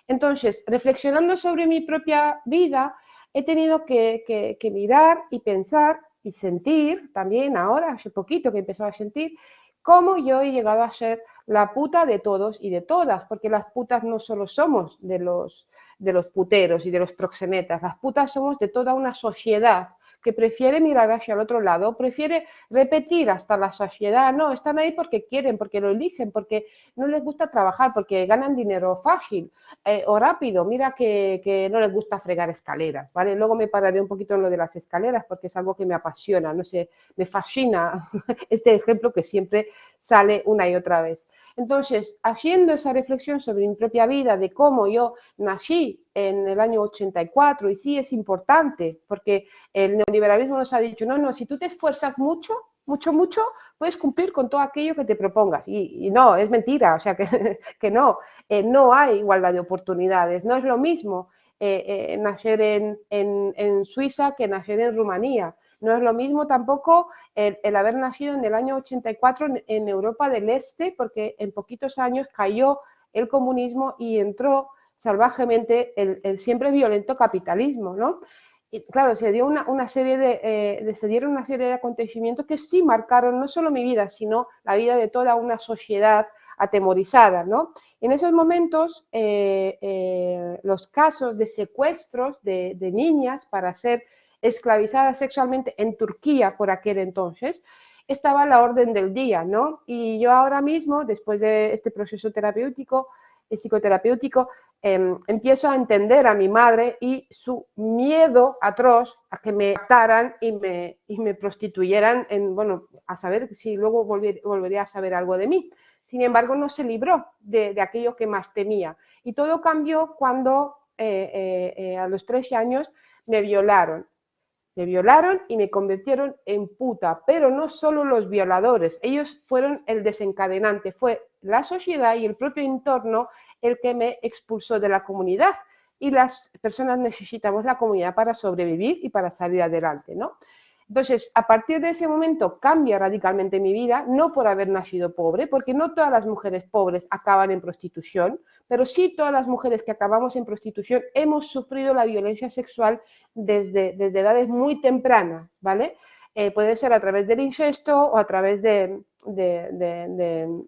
Entonces, reflexionando sobre mi propia vida, he tenido que mirar y pensar y sentir, también ahora, hace poquito que he empezado a sentir, cómo yo he llegado a ser la puta de todos y de todas, porque las putas no solo somos de los puteros y de los proxenetas, las putas somos de toda una sociedad que prefiere mirar hacia el otro lado, prefiere repetir hasta la saciedad, no, están ahí porque quieren, porque lo eligen, porque no les gusta trabajar, porque ganan dinero fácil o rápido, mira que no les gusta fregar escaleras, ¿vale? Luego me pararé un poquito en lo de las escaleras porque es algo que me apasiona, no sé, me fascina este ejemplo que siempre sale una y otra vez. Entonces, haciendo esa reflexión sobre mi propia vida, de cómo yo nací en el año 84, y sí es importante, porque el neoliberalismo nos ha dicho, no, no, si tú te esfuerzas mucho, mucho, mucho, puedes cumplir con todo aquello que te propongas. Y no, es mentira, o sea que no, no hay igualdad de oportunidades, no es lo mismo nacer en Suiza que nacer en Rumanía. No es lo mismo tampoco el haber nacido en el año 84 en Europa del Este, porque en poquitos años cayó el comunismo y entró salvajemente el siempre violento capitalismo, ¿no? Y claro, se dio una serie se dieron una serie de acontecimientos que sí marcaron no solo mi vida, sino la vida de toda una sociedad atemorizada, ¿no? En esos momentos, los casos de secuestros de niñas para ser esclavizadas sexualmente en Turquía por aquel entonces, estaba a la orden del día, ¿no? Y yo ahora mismo, después de este proceso terapéutico, psicoterapéutico, empiezo a entender a mi madre y su miedo atroz a que me mataran y me prostituyeran, bueno, a saber si luego volvería a saber algo de mí. Sin embargo, no se libró de aquello que más temía. Y todo cambió cuando a los 13 años me violaron. Me violaron y me convirtieron en puta, pero no solo los violadores, ellos fueron el desencadenante, fue la sociedad y el propio entorno el que me expulsó de la comunidad y las personas necesitamos la comunidad para sobrevivir y para salir adelante, ¿no? Entonces, a partir de ese momento cambia radicalmente mi vida, no por haber nacido pobre, porque no todas las mujeres pobres acaban en prostitución, pero sí todas las mujeres que acabamos en prostitución hemos sufrido la violencia sexual desde edades muy tempranas, ¿vale? Puede ser a través del incesto o a través de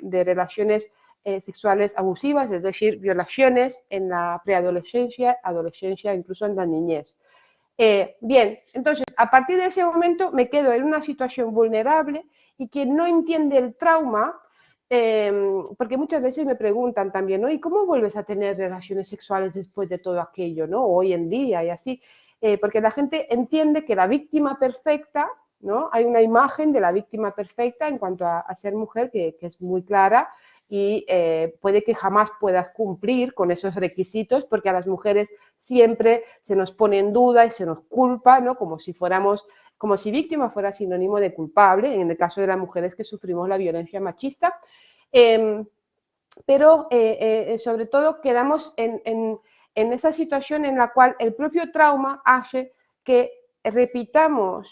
relaciones sexuales abusivas, es decir, violaciones en la preadolescencia, adolescencia, incluso en la niñez. Bien, entonces, a partir de ese momento me quedo en una situación vulnerable y quien no entiende el trauma, porque muchas veces me preguntan también, ¿no? ¿Y cómo vuelves a tener relaciones sexuales después de todo aquello, ¿no? Hoy en día y así, porque la gente entiende que la víctima perfecta, ¿no? Hay una imagen de la víctima perfecta en cuanto a ser mujer que es muy clara y puede que jamás puedas cumplir con esos requisitos porque a las mujeres siempre se nos pone en duda y se nos culpa, ¿no? Como si víctima fuera sinónimo de culpable, en el caso de las mujeres que sufrimos la violencia machista, pero sobre todo quedamos en esa situación en la cual el propio trauma hace que repitamos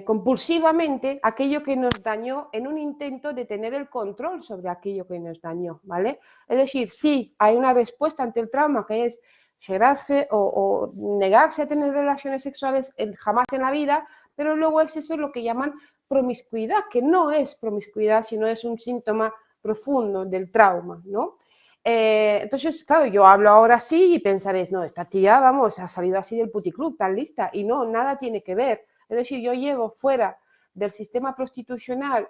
compulsivamente aquello que nos dañó en un intento de tener el control sobre aquello que nos dañó, ¿vale? Es decir, sí, hay una respuesta ante el trauma que es cerrarse o negarse a tener relaciones sexuales jamás en la vida, pero luego es eso lo que llaman promiscuidad, que no es promiscuidad, sino es un síntoma profundo del trauma, ¿no? Entonces, claro, yo hablo ahora así y pensaréis, no, esta tía, vamos, ha salido así del puticlub, tan lista, y no, nada tiene que ver. Es decir, yo llevo fuera del sistema prostitucional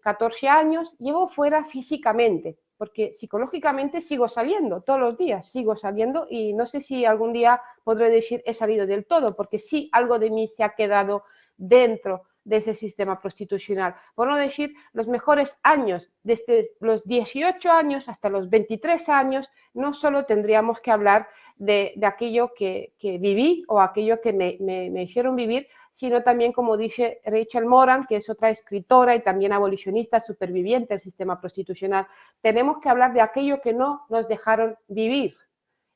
14 años, llevo fuera físicamente, porque psicológicamente sigo saliendo, todos los días sigo saliendo y no sé si algún día podré decir he salido del todo, porque sí, algo de mí se ha quedado dentro de ese sistema prostitucional. Por no decir los mejores años, desde los 18 años hasta los 23 años, no solo tendríamos que hablar de aquello que viví o aquello que me hicieron vivir, sino también, como dice Rachel Moran, que es otra escritora y también abolicionista superviviente del sistema prostitucional, tenemos que hablar de aquello que no nos dejaron vivir.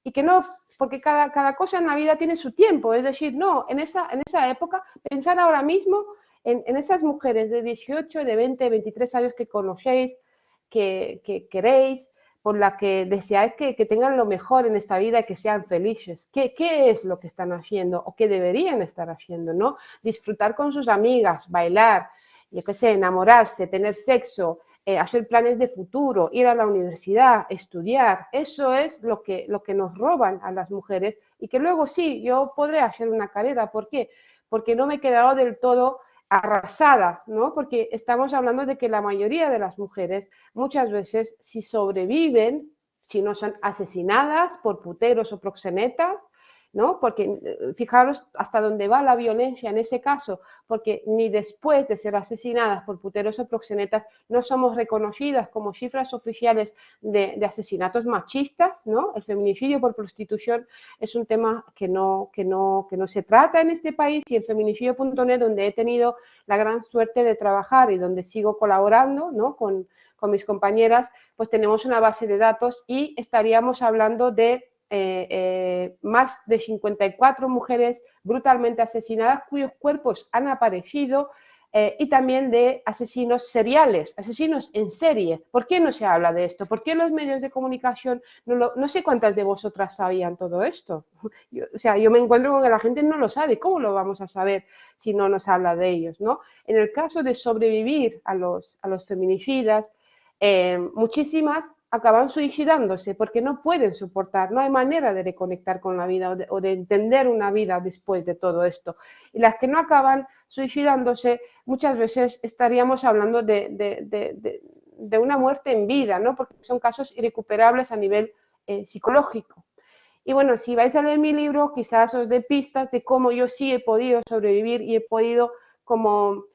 Y que no, porque cada cosa en la vida tiene su tiempo, es decir, no, en esa época, pensar ahora mismo en esas mujeres de 18, de 20, 23 años que conocéis, que queréis, por la que deseáis que tengan lo mejor en esta vida y que sean felices. ¿Qué es lo que están haciendo o qué deberían estar haciendo, no? Disfrutar con sus amigas, bailar, yo qué sé, enamorarse, tener sexo, hacer planes de futuro, ir a la universidad, estudiar. Eso es lo que nos roban a las mujeres y que luego sí, yo podré hacer una carrera. ¿Por qué? porque no me he quedado del todo arrasada, ¿no? Porque estamos hablando de que la mayoría de las mujeres muchas veces, si sobreviven, si no son asesinadas por puteros o proxenetas, ¿no? Porque fijaros hasta dónde va la violencia en ese caso, porque ni después de ser asesinadas por puteros o proxenetas no somos reconocidas como cifras oficiales de asesinatos machistas, ¿no? El feminicidio por prostitución es un tema que no se trata en este país, y en feminicidio.net, donde he tenido la gran suerte de trabajar y donde sigo colaborando, ¿no? con mis compañeras, pues tenemos una base de datos y estaríamos hablando de más de 54 mujeres brutalmente asesinadas cuyos cuerpos han aparecido, y también de asesinos seriales, asesinos en serie. ¿Por qué no se habla de esto? ¿Por qué los medios de comunicación no sé cuántas de vosotras sabían todo esto? Yo me encuentro con que la gente no lo sabe. ¿Cómo lo vamos a saber si no nos habla de ellos, ¿no? En el caso de sobrevivir a los feminicidas, muchísimas acaban suicidándose porque no pueden soportar, no hay manera de reconectar con la vida o de entender una vida después de todo esto. Y las que no acaban suicidándose, muchas veces estaríamos hablando de una muerte en vida, ¿no? Porque son casos irrecuperables a nivel psicológico. Y bueno, si vais a leer mi libro, quizás os dé pistas de cómo yo sí he podido sobrevivir y he podido como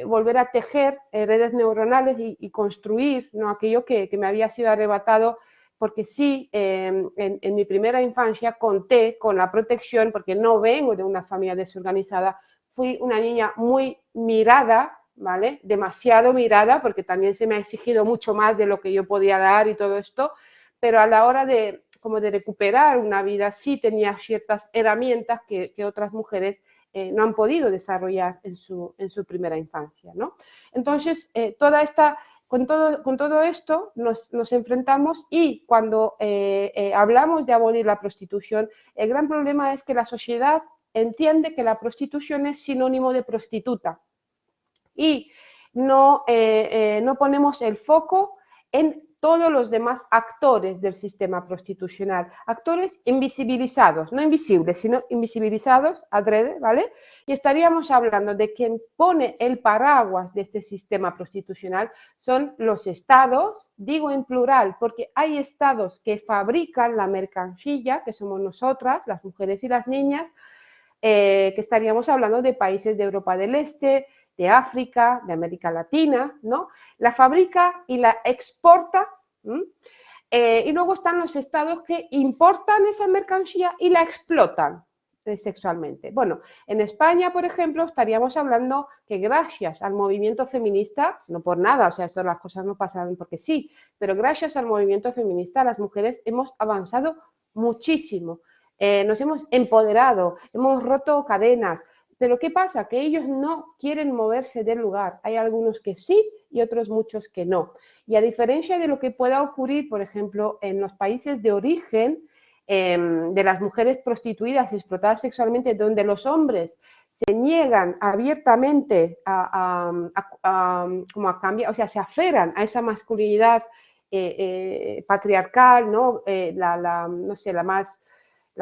volver a tejer redes neuronales y construir, ¿no? Aquello que me había sido arrebatado, porque sí, en mi primera infancia conté con la protección, porque no vengo de una familia desorganizada, fui una niña muy mirada, ¿vale? Demasiado mirada, porque también se me ha exigido mucho más de lo que yo podía dar y todo esto, pero a la hora de como de recuperar una vida, sí tenía ciertas herramientas que otras mujeres no han podido desarrollar en su primera infancia, ¿no? Entonces, con todo esto nos enfrentamos, y cuando hablamos de abolir la prostitución, el gran problema es que la sociedad entiende que la prostitución es sinónimo de prostituta, y no ponemos el foco en todos los demás actores del sistema prostitucional, actores invisibilizados, no invisibles, sino invisibilizados, adrede, ¿vale? Y estaríamos hablando de quien pone el paraguas de este sistema prostitucional son los estados, digo en plural, porque hay estados que fabrican la mercancía, que somos nosotras, las mujeres y las niñas, que estaríamos hablando de países de Europa del Este, de África, de América Latina, ¿no? La fabrica y la exporta, y luego están los estados que importan esa mercancía y la explotan sexualmente. Bueno, en España, por ejemplo, estaríamos hablando que gracias al movimiento feminista, no por nada, o sea, esto las cosas no pasan porque sí, pero gracias al movimiento feminista las mujeres hemos avanzado muchísimo, nos hemos empoderado, hemos roto cadenas. Pero ¿qué pasa? Que ellos no quieren moverse del lugar. Hay algunos que sí y otros muchos que no. Y a diferencia de lo que pueda ocurrir, por ejemplo, en los países de origen de las mujeres prostituidas y explotadas sexualmente, donde los hombres se niegan abiertamente como a cambiar, o sea, se aferran a esa masculinidad patriarcal, ¿no? No sé, la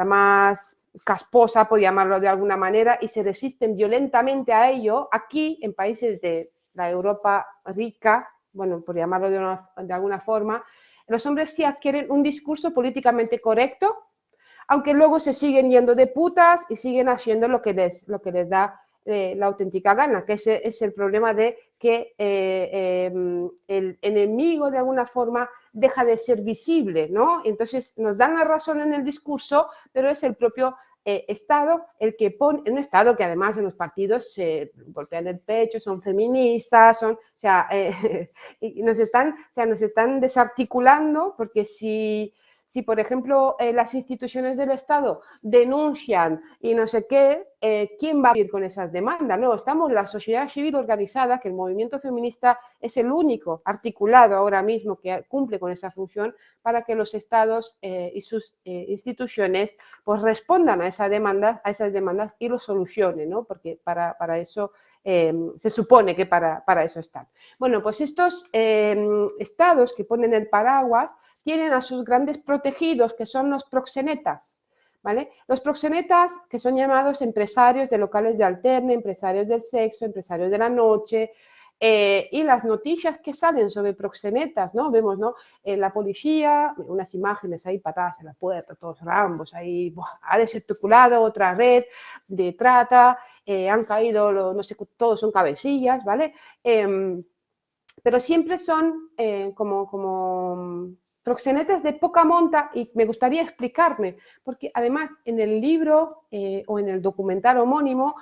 más casposa, por llamarlo de alguna manera, y se resisten violentamente a ello. Aquí, en países de la Europa rica, bueno, por llamarlo de alguna forma, los hombres sí adquieren un discurso políticamente correcto, aunque luego se siguen yendo de putas y siguen haciendo lo que les da la auténtica gana, que ese es el problema de que el enemigo de alguna forma deja de ser visible, ¿no? Entonces nos dan la razón en el discurso, pero es el propio Estado el que pone, un Estado que además en los partidos se golpean el pecho, son feministas, o sea, y nos están desarticulando, porque si por ejemplo, las instituciones del Estado denuncian y no sé qué, ¿quién va a ir con esas demandas? No, estamos la sociedad civil organizada, que el movimiento feminista es el único articulado ahora mismo que cumple con esa función, para que los Estados y sus instituciones pues respondan a esas demandas y lo solucionen, ¿no? Porque para eso se supone que para eso están. Bueno, pues estos estados que ponen el paraguas tienen a sus grandes protegidos, que son los proxenetas, ¿vale? Los proxenetas, que son llamados empresarios de locales de alterne, empresarios del sexo, empresarios de la noche, y las noticias que salen sobre proxenetas, ¿no? Vemos, ¿no? La policía, unas imágenes ahí patadas en la puerta, todos rambos, ahí ¡buah! Ha desarticulado otra red de trata, han caído, no sé, todos son cabecillas, ¿vale? Pero siempre son como proxenetas de poca monta y me gustaría explicarme, porque además en el libro o en el documental homónimo,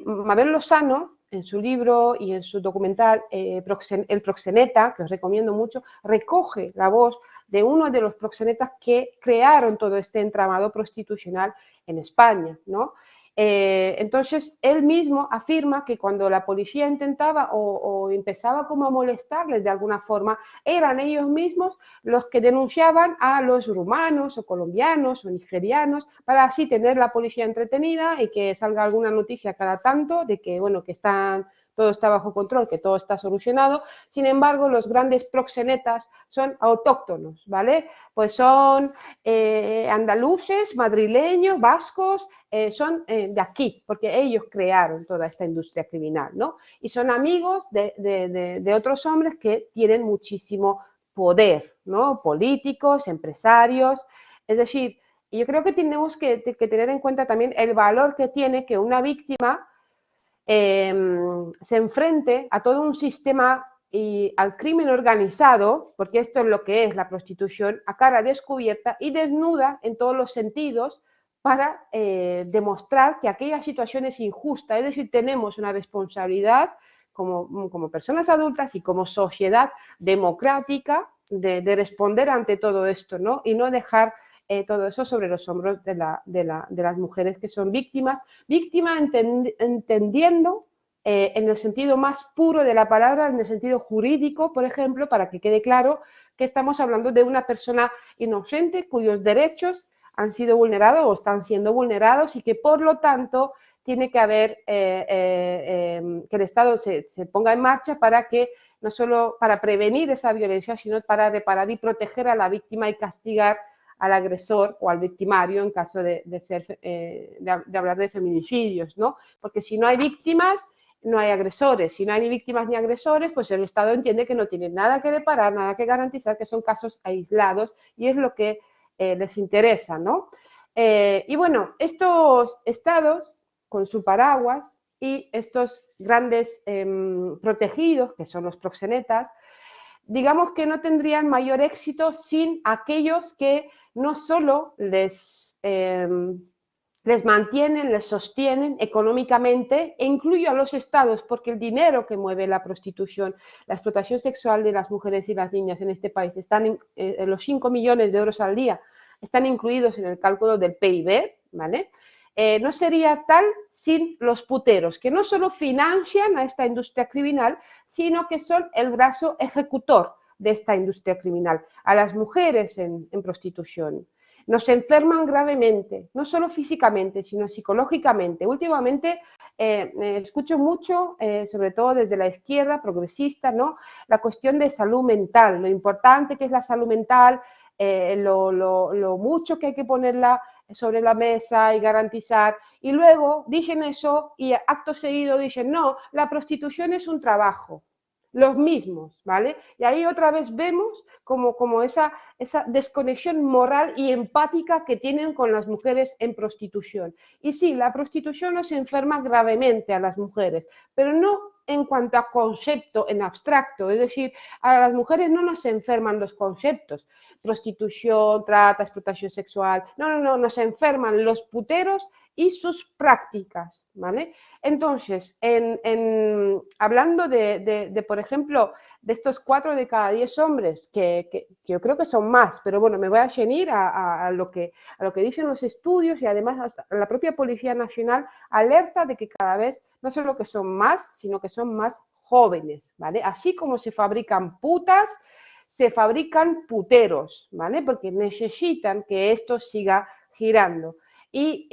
Mabel Lozano, en su libro y en su documental El proxeneta, que os recomiendo mucho, recoge la voz de uno de los proxenetas que crearon todo este entramado prostitucional en España, ¿no? Entonces, él mismo afirma que cuando la policía intentaba o empezaba como a molestarles de alguna forma, eran ellos mismos los que denunciaban a los rumanos o colombianos o nigerianos para así tener la policía entretenida y que salga alguna noticia cada tanto de que, bueno, que todo está bajo control, que todo está solucionado. Sin embargo, los grandes proxenetas son autóctonos, ¿vale? Pues son andaluces, madrileños, vascos, son de aquí, porque ellos crearon toda esta industria criminal, ¿no? Y son amigos de otros hombres que tienen muchísimo poder, ¿no? Políticos, empresarios, es decir, yo creo que tenemos que tener en cuenta también el valor que tiene que una víctima se enfrente a todo un sistema y al crimen organizado, porque esto es lo que es la prostitución, a cara descubierta y desnuda en todos los sentidos para demostrar que aquella situación es injusta. Es decir, tenemos una responsabilidad como personas adultas y como sociedad democrática de responder ante todo esto, ¿no? Y no dejar todo eso sobre los hombros de las mujeres que son víctimas entendiendo en el sentido más puro de la palabra, en el sentido jurídico, por ejemplo, para que quede claro que estamos hablando de una persona inocente cuyos derechos han sido vulnerados o están siendo vulnerados y que por lo tanto tiene que haber que el Estado se ponga en marcha para que no solo para prevenir esa violencia, sino para reparar y proteger a la víctima y castigar al agresor o al victimario en caso de hablar de feminicidios, ¿no? Porque si no hay víctimas, no hay agresores. Si no hay ni víctimas ni agresores, pues el Estado entiende que no tiene nada que reparar, nada que garantizar, que son casos aislados y es lo que les interesa, ¿no? Y bueno, estos estados con su paraguas y estos grandes protegidos, que son los proxenetas, digamos que no tendrían mayor éxito sin aquellos que no solo les mantienen, les sostienen económicamente, e incluyo a los estados, porque el dinero que mueve la prostitución, la explotación sexual de las mujeres y las niñas en este país, están en los 5 millones de euros al día, están incluidos en el cálculo del PIB, ¿vale? No sería tal sin los puteros, que no solo financian a esta industria criminal, sino que son el brazo ejecutor de esta industria criminal, a las mujeres en prostitución. Nos enferman gravemente, no solo físicamente, sino psicológicamente. Últimamente escucho mucho, sobre todo desde la izquierda progresista, ¿no? La cuestión de salud mental, lo importante que es la salud mental, lo mucho que hay que ponerla sobre la mesa y garantizar. Y luego dicen eso y acto seguido dicen, no, la prostitución es un trabajo. Los mismos, ¿vale? Y ahí otra vez vemos como esa desconexión moral y empática que tienen con las mujeres en prostitución. Y sí, la prostitución nos enferma gravemente a las mujeres, pero no en cuanto a concepto en abstracto, es decir, a las mujeres no nos enferman los conceptos, prostitución, trata, explotación sexual, no, nos enferman los puteros y sus prácticas, ¿vale? Entonces, hablando por ejemplo, de estos 4 de cada 10 hombres, que yo creo que son más, pero bueno, me voy a ceñir a lo que dicen los estudios y además hasta la propia Policía Nacional alerta de que cada vez no solo que son más, sino que son más jóvenes, ¿vale? Así como se fabrican putas, se fabrican puteros, ¿vale? Porque necesitan que esto siga girando. Y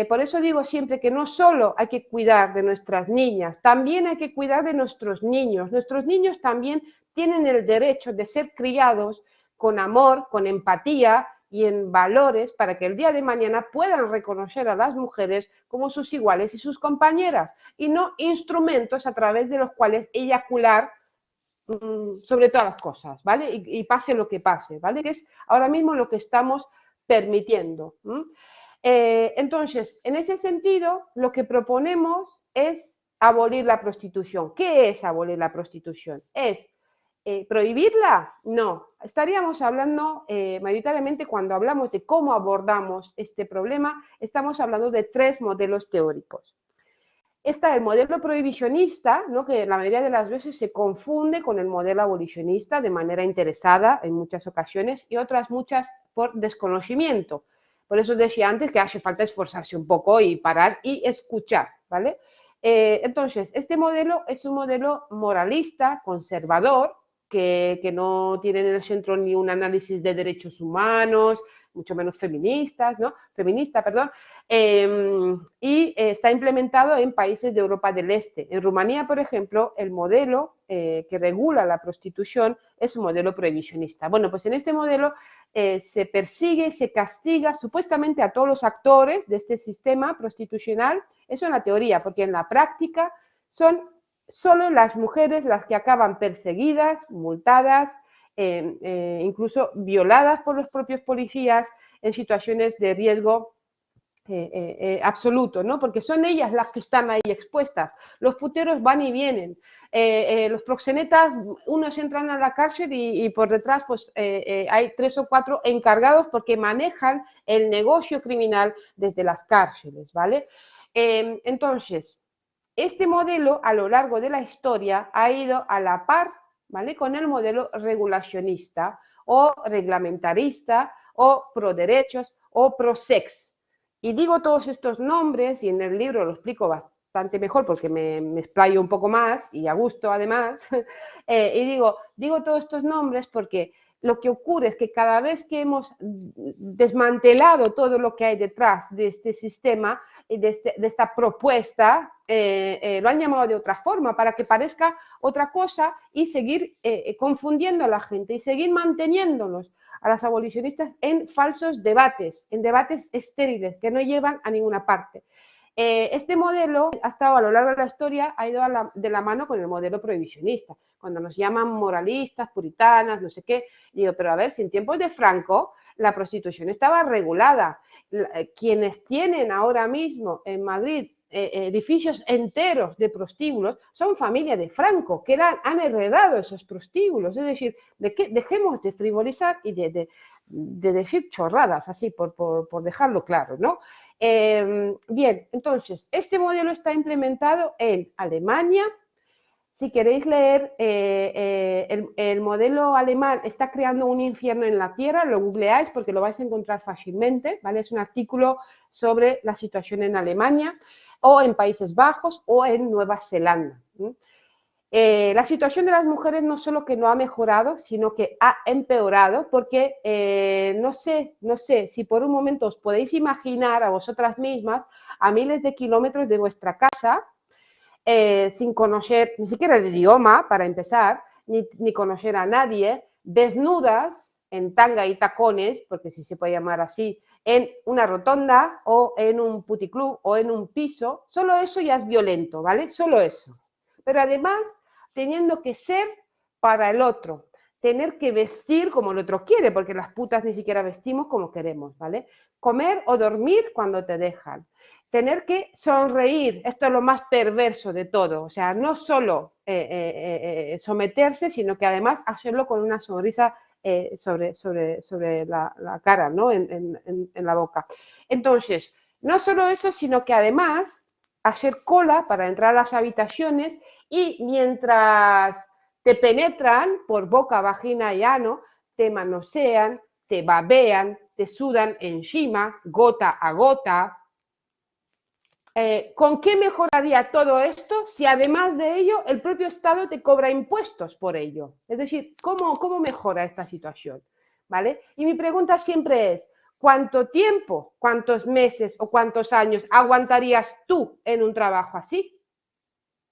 por eso digo siempre que no solo hay que cuidar de nuestras niñas, también hay que cuidar de nuestros niños. Nuestros niños también tienen el derecho de ser criados con amor, con empatía, y en valores para que el día de mañana puedan reconocer a las mujeres como sus iguales y sus compañeras, y no instrumentos a través de los cuales eyacular sobre todas las cosas, ¿vale? Y pase lo que pase, ¿vale? Que es ahora mismo lo que estamos permitiendo. Entonces, en ese sentido, lo que proponemos es abolir la prostitución. ¿Qué es abolir la prostitución? ¿Es prohibirla? No. Estaríamos hablando, mayoritariamente, cuando hablamos de cómo abordamos este problema, estamos hablando de 3 modelos teóricos. Está el modelo prohibicionista, ¿no?, que la mayoría de las veces se confunde con el modelo abolicionista de manera interesada en muchas ocasiones y otras muchas por desconocimiento. Por eso decía antes que hace falta esforzarse un poco y parar y escuchar, ¿vale? Entonces, este modelo es un modelo moralista, conservador, que no tiene en el centro ni un análisis de derechos humanos, mucho menos feministas, ¿no? Feminista, perdón, y está implementado en países de Europa del Este. En Rumanía, por ejemplo, el modelo que regula la prostitución es un modelo prohibicionista. Bueno, pues en este modelo se persigue, se castiga supuestamente a todos los actores de este sistema prostitucional, eso en la teoría, porque en la práctica son solo las mujeres las que acaban perseguidas, multadas, incluso violadas por los propios policías en situaciones de riesgo absoluto, ¿no? Porque son ellas las que están ahí expuestas. Los puteros van y vienen. Los proxenetas, unos entran a la cárcel y por detrás pues hay 3 o 4 encargados porque manejan el negocio criminal desde las cárceles, ¿vale? Entonces, este modelo a lo largo de la historia ha ido a la par, ¿vale?, con el modelo regulacionista o reglamentarista o pro derechos o pro sex. Y digo todos estos nombres, y en el libro lo explico bastante mejor porque me explayo un poco más y a gusto además, y digo todos estos nombres porque lo que ocurre es que cada vez que hemos desmantelado todo lo que hay detrás de este sistema, de esta propuesta, lo han llamado de otra forma para que parezca otra cosa y seguir confundiendo a la gente y seguir manteniéndonos a las abolicionistas en falsos debates, en debates estériles que no llevan a ninguna parte. Este modelo ha estado a lo largo de la historia, ha ido de la mano con el modelo prohibicionista. Cuando nos llaman moralistas, puritanas, no sé qué, digo, pero a ver, si en tiempos de Franco la prostitución estaba regulada. Quienes tienen ahora mismo en Madrid edificios enteros de prostíbulos son familia de Franco, que han heredado esos prostíbulos. Es decir, dejemos de frivolizar y de decir chorradas, así por dejarlo claro, ¿no? Bien, entonces, este modelo está implementado en Alemania. Si queréis leer, el modelo alemán está creando un infierno en la tierra, lo googleáis porque lo vais a encontrar fácilmente, ¿vale? Es un artículo sobre la situación en Alemania o en Países Bajos o en Nueva Zelanda. La situación de las mujeres no solo que no ha mejorado, sino que ha empeorado, porque no sé si por un momento os podéis imaginar a vosotras mismas a miles de kilómetros de vuestra casa, sin conocer ni siquiera el idioma, para empezar, ni conocer a nadie, desnudas, en tanga y tacones, porque si se puede llamar así, en una rotonda o en un puticlub o en un piso. Solo eso ya es violento, ¿vale? Solo eso. Pero además, teniendo que ser para el otro, tener que vestir como el otro quiere, porque las putas ni siquiera vestimos como queremos, ¿vale? Comer o dormir cuando te dejan. Tener que sonreír, esto es lo más perverso de todo, o sea, no solo someterse, sino que además hacerlo con una sonrisa sobre la cara, ¿no? En la boca. Entonces, no solo eso, sino que además hacer cola para entrar a las habitaciones y mientras te penetran por boca, vagina y ano, te manosean, te babean, te sudan encima, gota a gota. ¿Con qué mejoraría todo esto si además de ello el propio Estado te cobra impuestos por ello? Es decir, ¿cómo mejora esta situación? ¿Vale? Y mi pregunta siempre es, ¿cuánto tiempo, cuántos meses o cuántos años aguantarías tú en un trabajo así?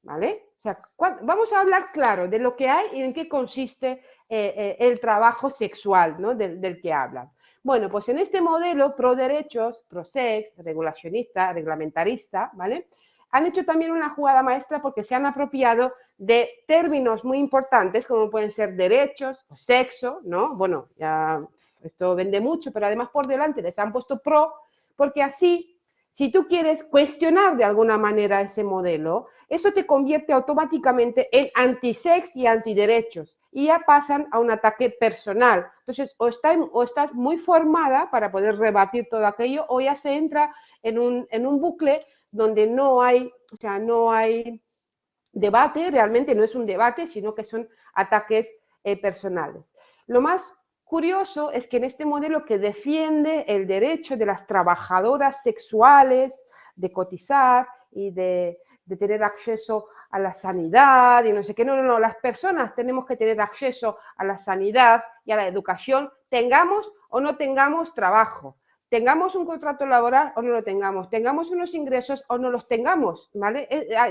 ¿Vale? O sea, vamos a hablar claro de lo que hay y en qué consiste el trabajo sexual, ¿no? Del que hablan. Bueno, pues en este modelo pro derechos, pro sex, regulacionista, reglamentarista, ¿vale? Han hecho también una jugada maestra porque se han apropiado de términos muy importantes como pueden ser derechos o sexo, ¿no? Bueno, ya esto vende mucho, pero además por delante les han puesto pro, porque así, si tú quieres cuestionar de alguna manera ese modelo, eso te convierte automáticamente en antisex y antiderechos y ya pasan a un ataque personal. Entonces, o estás muy formada para poder rebatir todo aquello o ya se entra en un bucle donde no hay, o sea, no hay debate, realmente no es un debate, sino que son ataques personales. Lo más curioso es que en este modelo que defiende el derecho de las trabajadoras sexuales de cotizar y de tener acceso a la sanidad y no sé qué, no, las personas tenemos que tener acceso a la sanidad y a la educación, tengamos o no tengamos trabajo. Tengamos un contrato laboral o no lo tengamos unos ingresos o no los tengamos, ¿vale?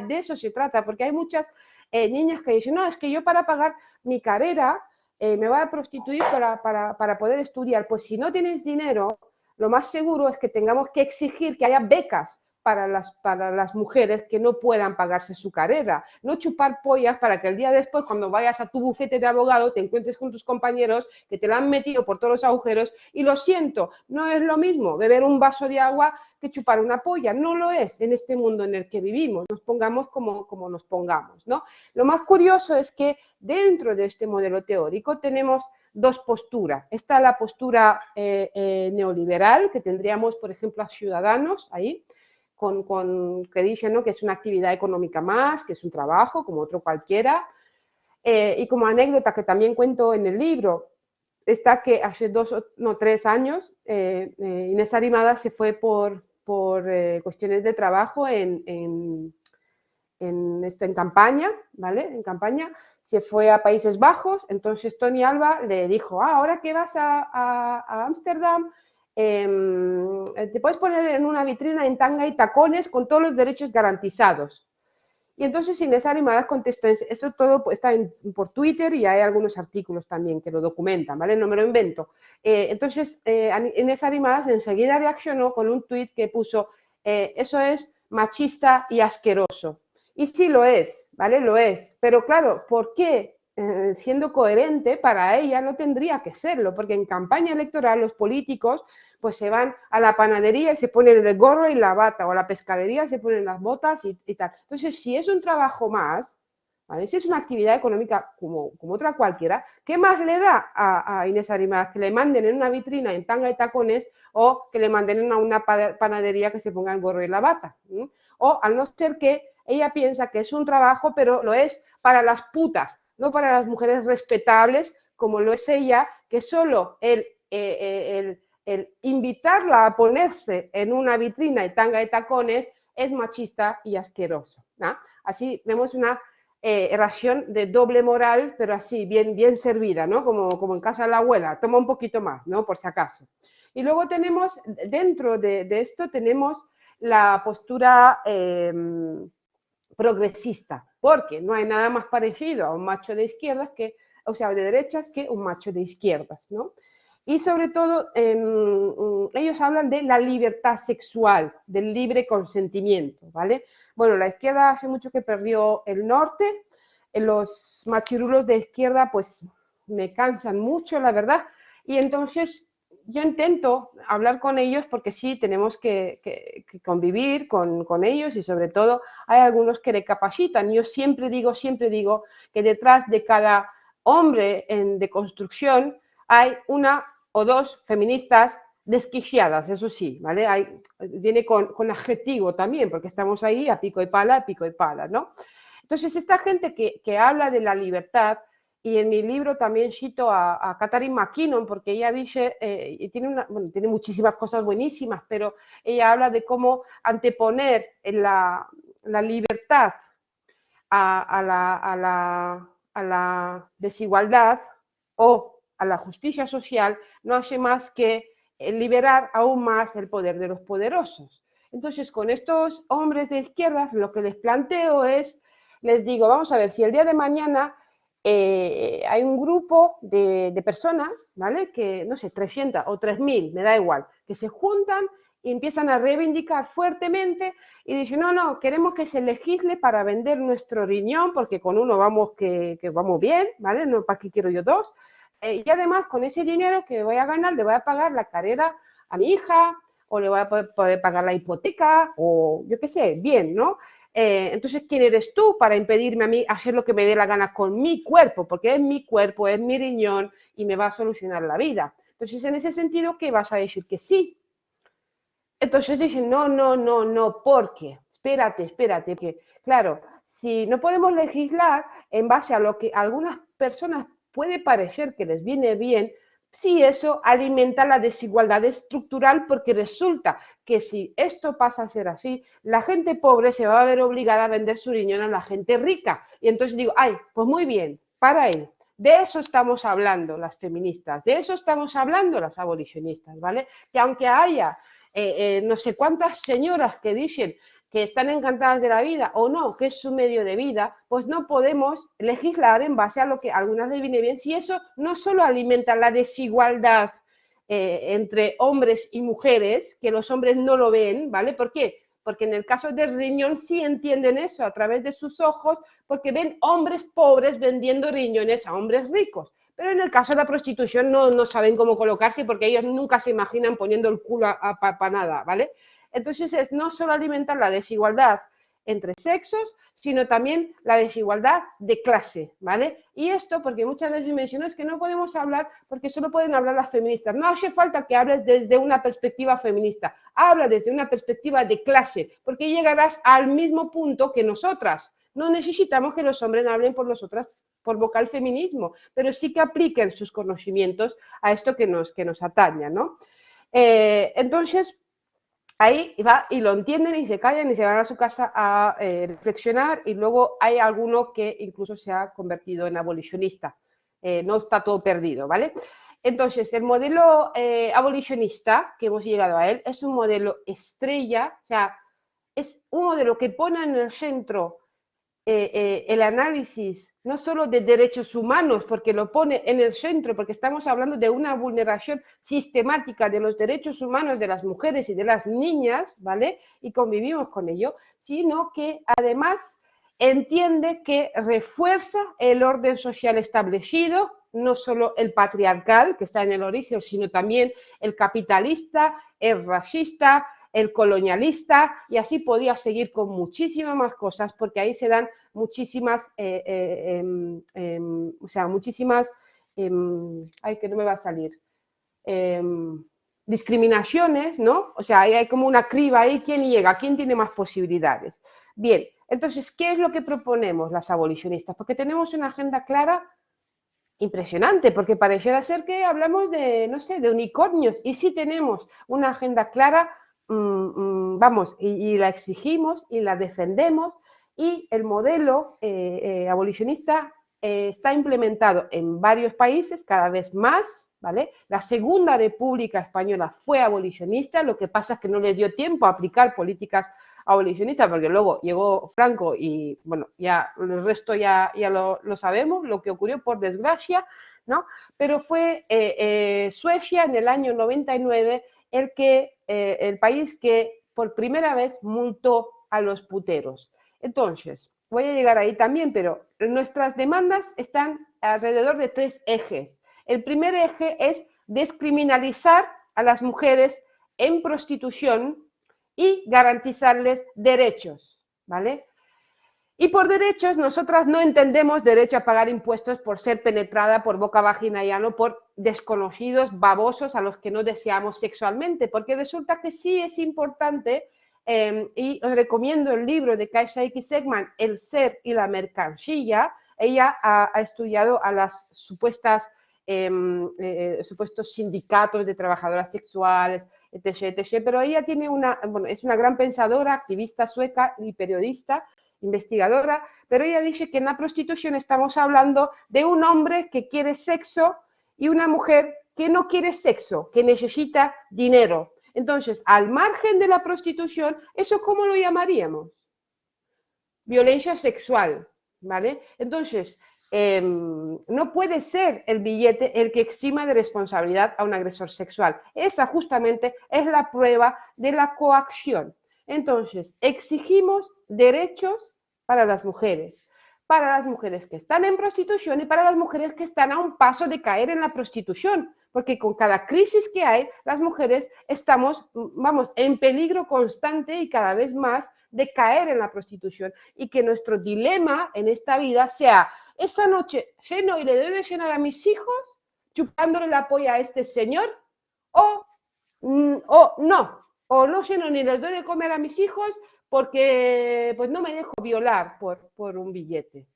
De eso se trata, porque hay muchas niñas que dicen, no, es que yo para pagar mi carrera me voy a prostituir para poder estudiar. Pues si no tienes dinero, lo más seguro es que tengamos que exigir que haya becas para las mujeres que no puedan pagarse su carrera. No chupar pollas para que el día después, cuando vayas a tu bufete de abogado, te encuentres con tus compañeros que te la han metido por todos los agujeros y lo siento, no es lo mismo beber un vaso de agua que chupar una polla. No lo es en este mundo en el que vivimos. Nos pongamos como nos pongamos, ¿no? Lo más curioso es que dentro de este modelo teórico tenemos dos posturas. Está la postura neoliberal, que tendríamos, por ejemplo, a Ciudadanos ahí, que dicen, ¿no?, que es una actividad económica más, que es un trabajo como otro cualquiera. Y como anécdota que también cuento en el libro, está que hace 3 años Inés Arrimadas se fue por cuestiones de trabajo en campaña, ¿vale? En campaña, se fue a Países Bajos, entonces Tony Alba le dijo, ahora que vas a Ámsterdam, te puedes poner en una vitrina en tanga y tacones con todos los derechos garantizados. Y entonces Inés Arrimadas contestó, eso todo está por Twitter y hay algunos artículos también que lo documentan, ¿vale? No me lo invento. Entonces Inés Arrimadas enseguida reaccionó con un tuit que puso, eso es machista y asqueroso. Y sí lo es, ¿vale? Lo es. Pero claro, ¿por qué? Siendo coherente, para ella no tendría que serlo, porque en campaña electoral los políticos pues se van a la panadería y se ponen el gorro y la bata, o a la pescadería y se ponen las botas y tal. Entonces, si es un trabajo más, ¿vale?, si es una actividad económica como otra cualquiera, ¿qué más le da a Inés Arrimadas? Que le manden en una vitrina en tanga y tacones o que le manden a una panadería que se ponga el gorro y la bata. O al no ser que ella piensa que es un trabajo, pero lo es para las putas, no para las mujeres respetables, como lo es ella, que solo el invitarla a ponerse en una vitrina y tanga de tacones es machista y asqueroso, ¿no? Así vemos una ración de doble moral, pero así, bien servida, ¿no? Como en casa de la abuela, toma un poquito más, ¿no? Por si acaso. Y luego tenemos, dentro de esto, tenemos la postura progresista, porque no hay nada más parecido a un macho de izquierdas que, o sea, de derechas, que un macho de izquierdas, ¿no? Y sobre todo, ellos hablan de la libertad sexual, del libre consentimiento, ¿vale? Bueno, la izquierda hace mucho que perdió el norte, los machirulos de izquierda pues me cansan mucho, la verdad, y entonces yo intento hablar con ellos porque sí, tenemos que convivir con ellos y sobre todo hay algunos que recapacitan. Yo siempre digo que detrás de cada hombre de construcción hay una o dos feministas desquiciadas, eso sí, ¿vale? Viene con adjetivo también, porque estamos ahí a pico y pala, ¿no? Entonces, esta gente que habla de la libertad, y en mi libro también cito a Catherine McKinnon, porque ella dice, y tiene muchísimas cosas buenísimas, pero ella habla de cómo anteponer la libertad a la desigualdad o a la justicia social no hace más que liberar aún más el poder de los poderosos. Entonces, con estos hombres de izquierdas, lo que les planteo es les digo, vamos a ver, si el día de mañana hay un grupo de personas, ¿vale? Que, no sé, 300 o 3000, me da igual, que se juntan y empiezan a reivindicar fuertemente y dicen, no, no, queremos que se legisle para vender nuestro riñón, porque con uno vamos que vamos bien, ¿vale? No, ¿para qué quiero yo dos? Y además, con ese dinero que voy a ganar, le voy a pagar la carrera a mi hija, o le voy a poder pagar la hipoteca, o yo qué sé, bien, ¿no? Entonces, ¿quién eres tú para impedirme a mí hacer lo que me dé la gana con mi cuerpo? Porque es mi cuerpo, es mi riñón y me va a solucionar la vida. Entonces, en ese sentido, ¿qué vas a decir? Que sí. Entonces dicen, no, no, no, no, porque, espérate, que, claro, si no podemos legislar en base a lo que a algunas personas puede parecer que les viene bien, si eso alimenta la desigualdad estructural, porque resulta que si esto pasa a ser así, la gente pobre se va a ver obligada a vender su riñón a la gente rica. Y entonces digo, ay, pues muy bien, para ahí. De eso estamos hablando las feministas, de eso estamos hablando las abolicionistas, ¿vale? Que aunque haya no sé cuántas señoras que dicen que están encantadas de la vida o no, que es su medio de vida, pues no podemos legislar en base a lo que a algunas les viene bien, si eso no solo alimenta la desigualdad entre hombres y mujeres, que los hombres no lo ven, ¿vale? ¿Por qué? Porque en el caso del riñón sí entienden eso a través de sus ojos, porque ven hombres pobres vendiendo riñones a hombres ricos. Pero en el caso de la prostitución no saben cómo colocarse porque ellos nunca se imaginan poniendo el culo para nada, ¿vale? Entonces es no solo alimentar la desigualdad entre sexos, sino también la desigualdad de clase, ¿vale? Y esto porque muchas veces me dicen, no, es que no podemos hablar porque solo pueden hablar las feministas. No hace falta que hables desde una perspectiva feminista, habla desde una perspectiva de clase, porque llegarás al mismo punto que nosotras. No necesitamos que los hombres hablen por nosotras por vocal feminismo, pero sí que apliquen sus conocimientos a esto que nos ataña, ¿no? Entonces, ahí va y lo entienden y se callan y se van a su casa a reflexionar y luego hay alguno que incluso se ha convertido en abolicionista. No está todo perdido, ¿vale? Entonces, el modelo abolicionista, que hemos llegado a él, es un modelo estrella, o sea, es un modelo que pone en el centro el análisis no solo de derechos humanos, porque lo pone en el centro, porque estamos hablando de una vulneración sistemática de los derechos humanos de las mujeres y de las niñas, ¿vale? Y convivimos con ello, sino que además entiende que refuerza el orden social establecido, no solo el patriarcal, que está en el origen, sino también el capitalista, el racista, el colonialista, y así podía seguir con muchísimas más cosas, porque ahí se dan muchísimas, o sea, muchísimas, ay, que no me va a salir, discriminaciones, ¿no? O sea, hay como una criba ahí, ¿quién llega? ¿Quién tiene más posibilidades? Bien, entonces, ¿qué es lo que proponemos las abolicionistas? Porque tenemos una agenda clara impresionante, porque pareciera ser que hablamos de, no sé, de unicornios, y sí tenemos una agenda clara, vamos, y la exigimos y la defendemos, y el modelo abolicionista está implementado en varios países, cada vez más, ¿vale? La Segunda República Española fue abolicionista, lo que pasa es que no le dio tiempo a aplicar políticas abolicionistas, porque luego llegó Franco y, bueno, ya el resto ya lo sabemos, lo que ocurrió por desgracia, ¿no? Pero fue Suecia en el año 99 el país que por primera vez multó a los puteros. Entonces, voy a llegar ahí también, pero nuestras demandas están alrededor de 3 ejes. El primer eje es descriminalizar a las mujeres en prostitución y garantizarles derechos, ¿vale? Y por derechos, nosotras no entendemos derecho a pagar impuestos por ser penetrada por boca, vagina y ano por desconocidos babosos a los que no deseamos sexualmente, porque resulta que sí es importante, y os recomiendo el libro de Kasia X. Ekman, El ser y la mercancía. Ella ha estudiado a las supuestos sindicatos de trabajadoras sexuales, etc. Pero ella tiene es una gran pensadora, activista sueca y periodista, investigadora, pero ella dice que en la prostitución estamos hablando de un hombre que quiere sexo y una mujer que no quiere sexo, que necesita dinero. Entonces, al margen de la prostitución, ¿eso cómo lo llamaríamos? violencia sexual, ¿vale? Entonces, no puede ser el billete el que exima de responsabilidad a un agresor sexual. Esa justamente es la prueba de la coacción. Entonces, exigimos derechos para las mujeres que están en prostitución y para las mujeres que están a un paso de caer en la prostitución, porque con cada crisis que hay, las mujeres estamos, vamos, en peligro constante y cada vez más de caer en la prostitución, y que nuestro dilema en esta vida sea: esta noche ceno y le doy de cenar a mis hijos chupándole la polla a este señor, o, o no ceno ni les doy de comer a mis hijos porque pues no me dejo violar por un billete.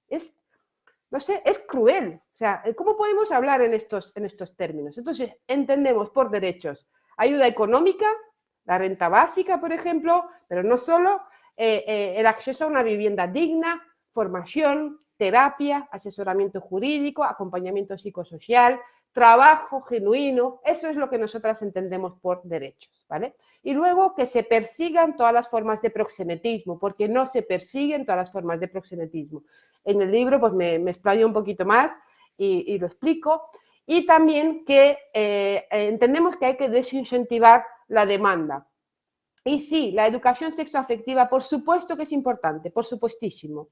No sé, es cruel. O sea, ¿cómo podemos hablar en estos términos? Entonces, entendemos por derechos ayuda económica, la renta básica, por ejemplo, pero no solo, el acceso a una vivienda digna, formación, terapia, asesoramiento jurídico, acompañamiento psicosocial, trabajo genuino. Eso es lo que nosotras entendemos por derechos, ¿vale? Y luego que se persigan todas las formas de proxenetismo, porque no se persiguen todas las formas de proxenetismo. En el libro pues me explayo un poquito más y lo explico. Y también que entendemos que hay que desincentivar la demanda. Y sí, la educación sexoafectiva, por supuesto que es importante, por supuestísimo,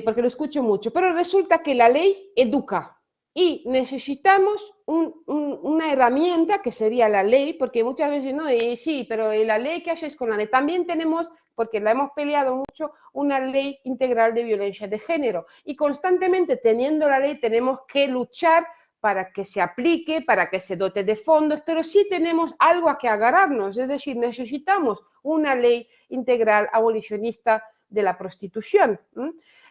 porque lo escucho mucho, pero resulta que la ley educa y necesitamos una herramienta que sería la ley, porque muchas veces no, y sí, pero la ley, ¿qué haces con la ley? También tenemos, porque la hemos peleado mucho, una ley integral de violencia de género, y constantemente teniendo la ley tenemos que luchar para que se aplique, para que se dote de fondos, pero sí tenemos algo a que agarrarnos, es decir, necesitamos una ley integral abolicionista de la prostitución.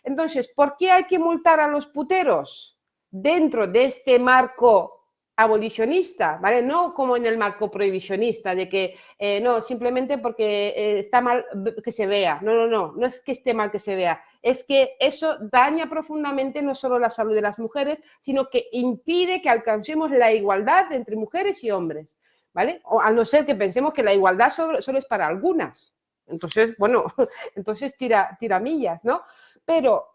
Entonces, ¿por qué hay que multar a los puteros dentro de este marco abolicionista? ¿Vale? No como en el marco prohibicionista, de que no, simplemente porque está mal que se vea. No, no, no, no es que esté mal que se vea, es que eso daña profundamente no solo la salud de las mujeres, sino que impide que alcancemos la igualdad entre mujeres y hombres, ¿vale? O a no ser que pensemos que la igualdad solo es para algunas. Entonces, bueno, entonces tira millas, ¿no? Pero,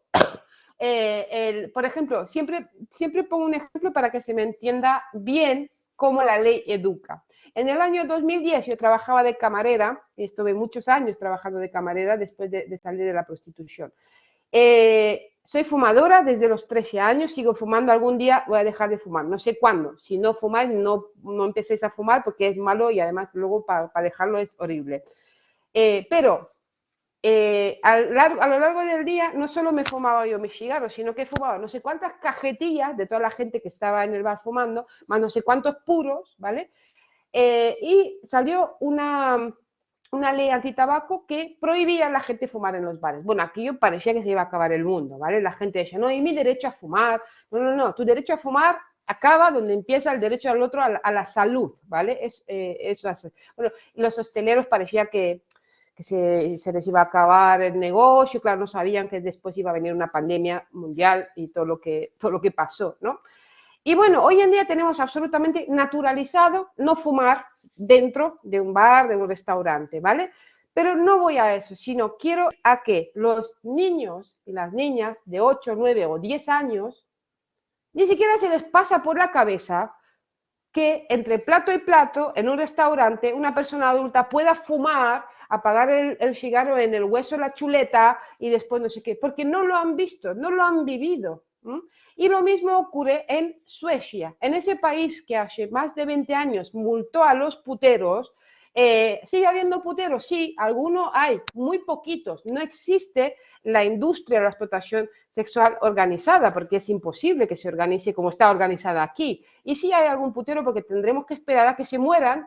por ejemplo, siempre pongo un ejemplo para que se me entienda bien cómo la ley educa. En el año 2010 yo trabajaba de camarera, estuve muchos años trabajando de camarera después de salir de la prostitución. Soy fumadora desde los 13 años, sigo fumando, algún día voy a dejar de fumar, no sé cuándo. Si no fumáis, no empecéis a fumar porque es malo y además luego para dejarlo es horrible. Pero a lo largo del día no solo me fumaba yo mis cigarros, sino que fumaba no sé cuántas cajetillas de toda la gente que estaba en el bar fumando, más no sé cuántos puros, ¿vale? Y salió una ley antitabaco que prohibía a la gente fumar en los bares. Bueno, aquello parecía que se iba a acabar el mundo, ¿vale? La gente decía, no, y mi derecho a fumar. No, no, no, tu derecho a fumar acaba donde empieza el derecho al otro a la salud, ¿vale? Eso hace. Bueno, los hosteleros parecía que se les iba a acabar el negocio, claro, no sabían que después iba a venir una pandemia mundial y todo lo que pasó, ¿no? Y bueno, hoy en día tenemos absolutamente naturalizado no fumar dentro de un bar, de un restaurante, ¿vale? Pero no voy a eso, sino quiero a que los niños y las niñas de 8, 9 o 10 años ni siquiera se les pasa por la cabeza que entre plato y plato, en un restaurante, una persona adulta pueda fumar, apagar el cigarro en el hueso, la chuleta y después no sé qué, porque no lo han visto, no lo han vivido. Y lo mismo ocurre en Suecia. En ese país que hace más de 20 años multó a los puteros, ¿sigue habiendo puteros? Sí, algunos hay, muy poquitos. No existe la industria de la explotación sexual organizada, porque es imposible que se organice como está organizada aquí. Y sí hay algún putero, porque tendremos que esperar a que se mueran,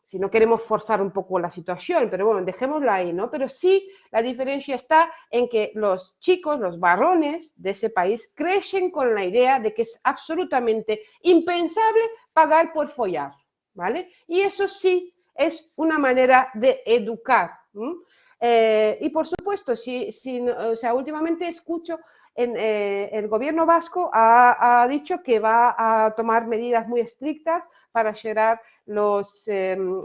si no queremos forzar un poco la situación, pero bueno, dejémoslo ahí, ¿no? Pero sí, la diferencia está en que los chicos, los varones de ese país, crecen con la idea de que es absolutamente impensable pagar por follar, ¿vale? Y eso sí es una manera de educar. Y por supuesto, o sea, últimamente escucho el gobierno vasco ha dicho que va a tomar medidas muy estrictas para cerrar los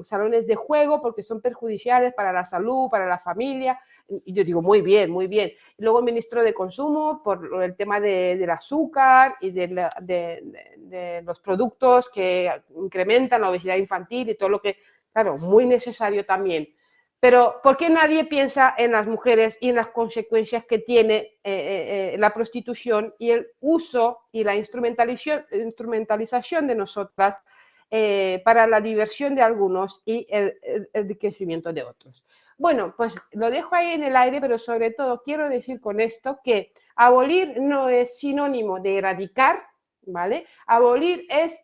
salones de juego porque son perjudiciales para la salud, para la familia. Y yo digo, muy bien, muy bien. Y luego el ministro de Consumo por el tema del azúcar y de los productos que incrementan la obesidad infantil y todo lo que, claro, muy necesario también. Pero ¿por qué nadie piensa en las mujeres y en las consecuencias que tiene la prostitución y el uso y la instrumentalización de nosotras para la diversión de algunos y el enriquecimiento de otros? Bueno, pues lo dejo ahí en el aire, pero sobre todo quiero decir con esto que abolir no es sinónimo de erradicar, ¿vale? Abolir es,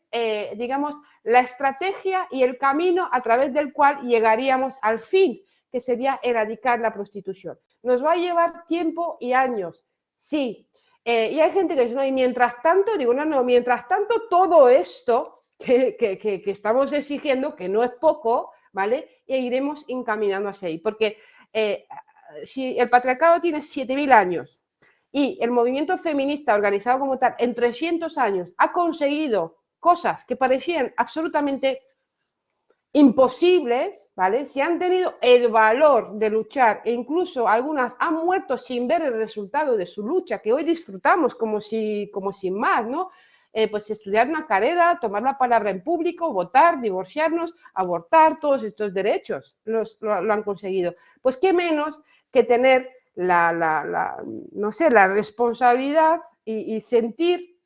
digamos, la estrategia y el camino a través del cual llegaríamos al fin, que sería erradicar la prostitución. Nos va a llevar tiempo y años, sí. Y hay gente que dice, no, y mientras tanto, digo, no, no, mientras tanto todo esto que estamos exigiendo, que no es poco, ¿vale? E iremos encaminando hacia ahí, porque si el patriarcado tiene 7.000 años y el movimiento feminista organizado como tal en 300 años ha conseguido cosas que parecían absolutamente imposibles, ¿vale? Si han tenido el valor de luchar e incluso algunas han muerto sin ver el resultado de su lucha, que hoy disfrutamos como sin más, ¿no? Pues estudiar una carrera, tomar la palabra en público, votar, divorciarnos, abortar, todos estos derechos lo han conseguido. Pues qué menos que tener no sé, la responsabilidad y sentir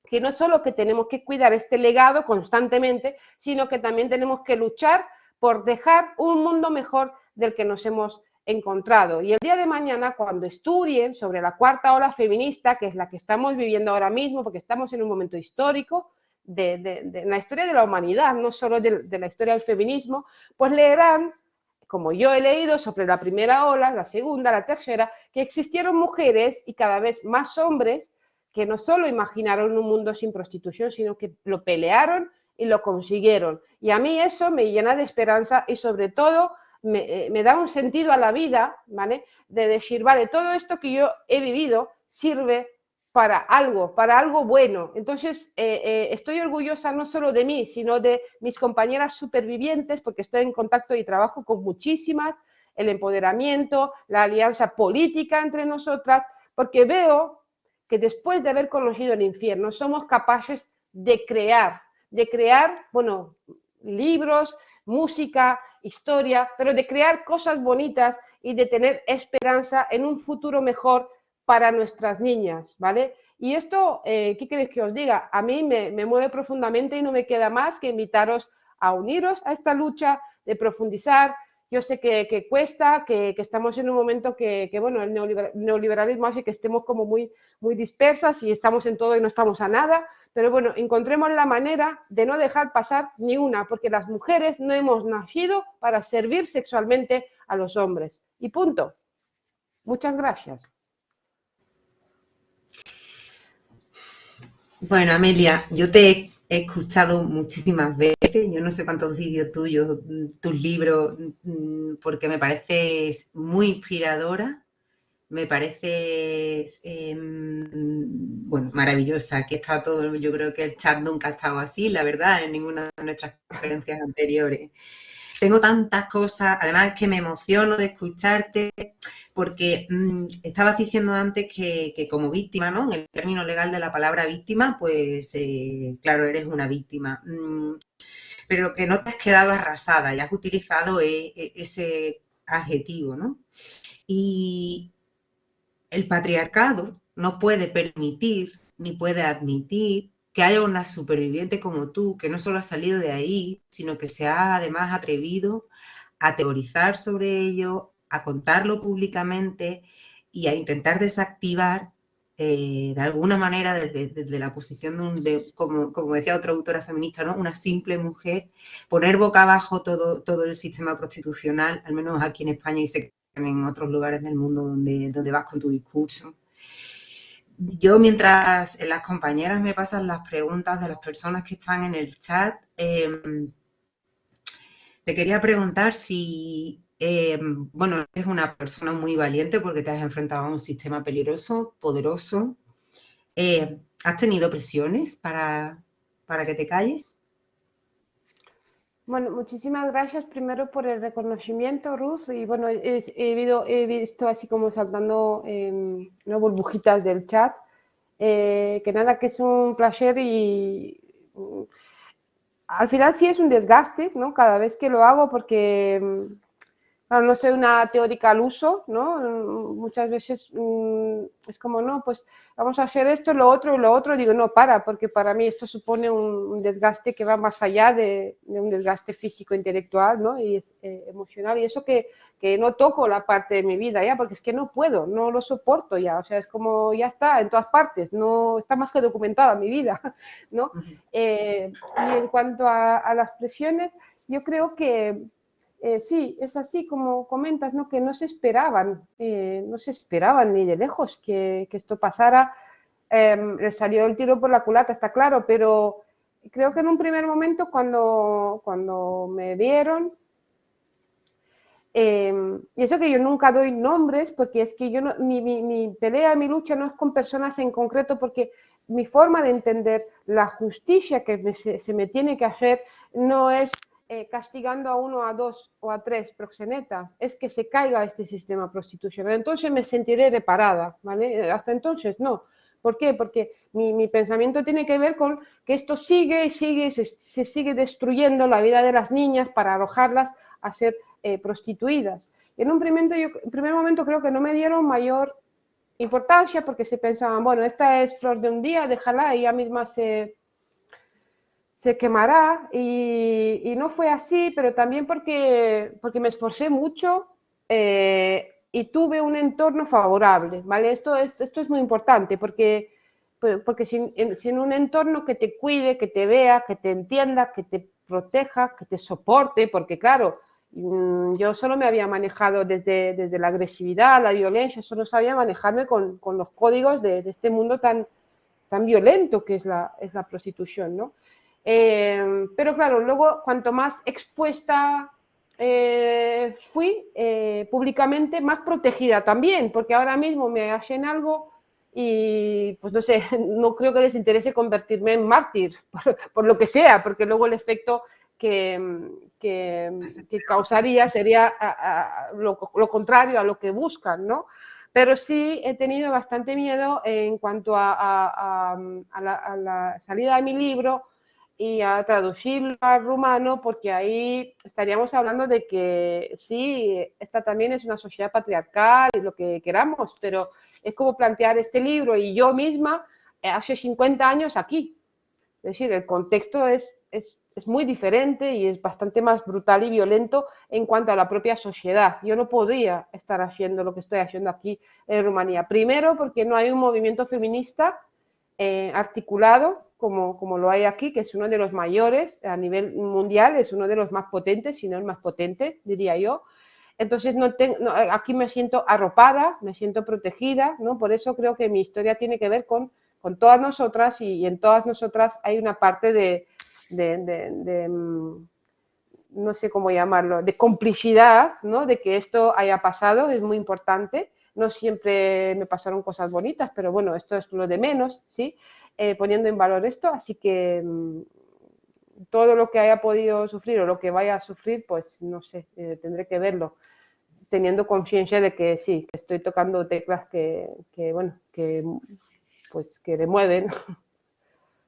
que no solo que tenemos que cuidar este legado constantemente, sino que también tenemos que luchar por dejar un mundo mejor del que nos hemos encontrado. Y el día de mañana, cuando estudien sobre la cuarta ola feminista, que es la que estamos viviendo ahora mismo, porque estamos en un momento histórico de la historia de la humanidad, no solo de la historia del feminismo, pues leerán, como yo he leído sobre la primera ola, la segunda, la tercera, que existieron mujeres y cada vez más hombres que no solo imaginaron un mundo sin prostitución, sino que lo pelearon y lo consiguieron. Y a mí eso me llena de esperanza y sobre todo me da un sentido a la vida, ¿vale? De decir, vale, todo esto que yo he vivido sirve para algo bueno. Entonces, estoy orgullosa no solo de mí, sino de mis compañeras supervivientes, porque estoy en contacto y trabajo con muchísimas, el empoderamiento, la alianza política entre nosotras, porque veo que después de haber conocido el infierno somos capaces de crear, bueno, libros, música, historia, pero de crear cosas bonitas y de tener esperanza en un futuro mejor para nuestras niñas, ¿vale? Y esto, ¿qué queréis que os diga? A mí me mueve profundamente y no me queda más que invitaros a uniros a esta lucha, de profundizar. Yo sé que cuesta, que estamos en un momento bueno, el neoliberalismo hace que estemos como muy dispersas y estamos en todo y no estamos a nada, pero bueno, encontremos la manera de no dejar pasar ni una, porque las mujeres no hemos nacido para servir sexualmente a los hombres. Y punto. Muchas gracias. Bueno, Amelia, yo te he escuchado muchísimas veces, yo no sé cuántos vídeos tuyos, tus libros, porque me pareces muy inspiradora, me pareces, bueno, maravillosa. Aquí está todo, yo creo que el chat nunca ha estado así, la verdad, en ninguna de nuestras conferencias anteriores. Tengo tantas cosas, además que me emociono de escucharte, porque estabas diciendo antes que como víctima, ¿no? En el término legal de la palabra víctima, pues claro, eres una víctima, pero que no te has quedado arrasada y has utilizado ese adjetivo, ¿no? Y el patriarcado no puede permitir ni puede admitir que haya una superviviente como tú, que no solo ha salido de ahí, sino que se ha además atrevido a teorizar sobre ello, a contarlo públicamente y a intentar desactivar de alguna manera desde la posición como decía otra autora feminista, ¿no? Una simple mujer, poner boca abajo todo el sistema prostitucional, al menos aquí en España y sé que en otros lugares del mundo donde vas con tu discurso. Yo, mientras las compañeras me pasan las preguntas de las personas que están en el chat, te quería preguntar si, bueno, eres una persona muy valiente porque te has enfrentado a un sistema peligroso, poderoso. ¿Has tenido presiones para que te calles? Bueno, muchísimas gracias primero por el reconocimiento, Ruth. Y bueno, he visto así como saltando ¿no? burbujitas del chat. Que nada, que es un placer y al final sí es un desgaste, ¿no? Cada vez que lo hago porque claro, no soy una teórica al uso, ¿no? Muchas veces es como, no, pues vamos a hacer esto, lo otro y lo otro. Digo, no, porque para mí esto supone un desgaste que va más allá de un desgaste físico, intelectual, ¿no? Y emocional. Y eso que no toco la parte de mi vida ya, porque es que no puedo, no lo soporto ya. O sea, es como, ya está, en todas partes, no está más que documentada mi vida, ¿no? Y en cuanto a las presiones, yo creo que sí, es así como comentas, ¿no? Que no se esperaban ni de lejos que esto pasara. Les salió el tiro por la culata, está claro, pero creo que en un primer momento cuando me vieron, y eso que yo nunca doy nombres, porque es que yo no, mi pelea, mi lucha no es con personas en concreto, porque mi forma de entender la justicia que se me tiene que hacer no es castigando a uno, a dos o a tres proxenetas, es que se caiga este sistema prostitucional. Entonces me sentiré reparada, ¿vale? Hasta entonces no. ¿Por qué? Porque mi pensamiento tiene que ver con que esto sigue y sigue, se sigue destruyendo la vida de las niñas para arrojarlas a ser prostituidas. Y en un primer momento creo que no me dieron mayor importancia porque se pensaban, bueno, esta es flor de un día, déjala, ella misma se quemará. Y no fue así, pero también porque me esforcé mucho y tuve un entorno favorable, ¿vale? Esto es muy importante porque sin un entorno que te cuide, que te vea, que te entienda, que te proteja, que te soporte, porque claro, yo solo me había manejado desde la agresividad, la violencia, solo sabía manejarme con los códigos de este mundo tan violento que es la prostitución, ¿no? Pero claro, luego cuanto más expuesta fui públicamente, más protegida también, porque ahora mismo me hacen algo y pues no sé, no creo que les interese convertirme en mártir, por lo que sea, porque luego el efecto que causaría sería lo contrario a lo que buscan, ¿no? Pero sí he tenido bastante miedo en cuanto a la salida de mi libro y a traducirlo al rumano, porque ahí estaríamos hablando de que sí, esta también es una sociedad patriarcal y lo que queramos, pero es como plantear este libro y yo misma hace 50 años aquí. Es decir, el contexto es muy diferente y es bastante más brutal y violento en cuanto a la propia sociedad. Yo no podría estar haciendo lo que estoy haciendo aquí en Rumanía. Primero, porque no hay un movimiento feminista articulado como lo hay aquí, que es uno de los mayores a nivel mundial, es uno de los más potentes, si no el más potente, diría yo. Entonces, aquí me siento arropada, me siento protegida, ¿no? Por eso creo que mi historia tiene que ver con todas nosotras y en todas nosotras hay una parte de no sé cómo llamarlo, de complicidad, ¿no? De que esto haya pasado, es muy importante. No siempre me pasaron cosas bonitas, pero bueno, esto es lo de menos, ¿sí? Poniendo en valor esto, así que todo lo que haya podido sufrir o lo que vaya a sufrir, pues no sé, tendré que verlo teniendo conciencia de que sí, que estoy tocando teclas bueno, pues que remueven.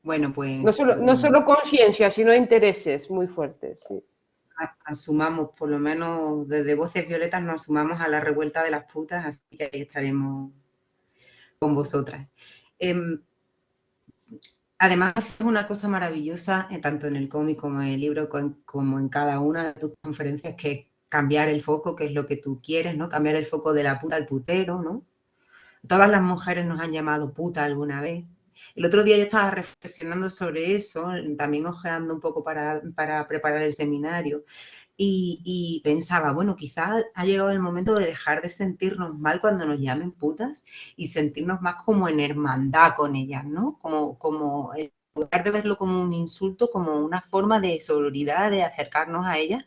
Bueno, pues No solo conciencia, sino intereses muy fuertes. Sí. asumamos, por lo menos desde Voces Violetas nos sumamos a la revuelta de las putas, así que ahí estaremos con vosotras. Además, es una cosa maravillosa, tanto en el cómic como en el libro, como en cada una de tus conferencias, que es cambiar el foco, que es lo que tú quieres, ¿no? Cambiar el foco de la puta al putero, ¿no? Todas las mujeres nos han llamado puta alguna vez. El otro día yo estaba reflexionando sobre eso, también ojeando un poco para preparar el seminario, y pensaba, bueno, quizás ha llegado el momento de dejar de sentirnos mal cuando nos llamen putas y sentirnos más como en hermandad con ellas, ¿no? Como en lugar de verlo como un insulto, como una forma de sororidad, de acercarnos a ellas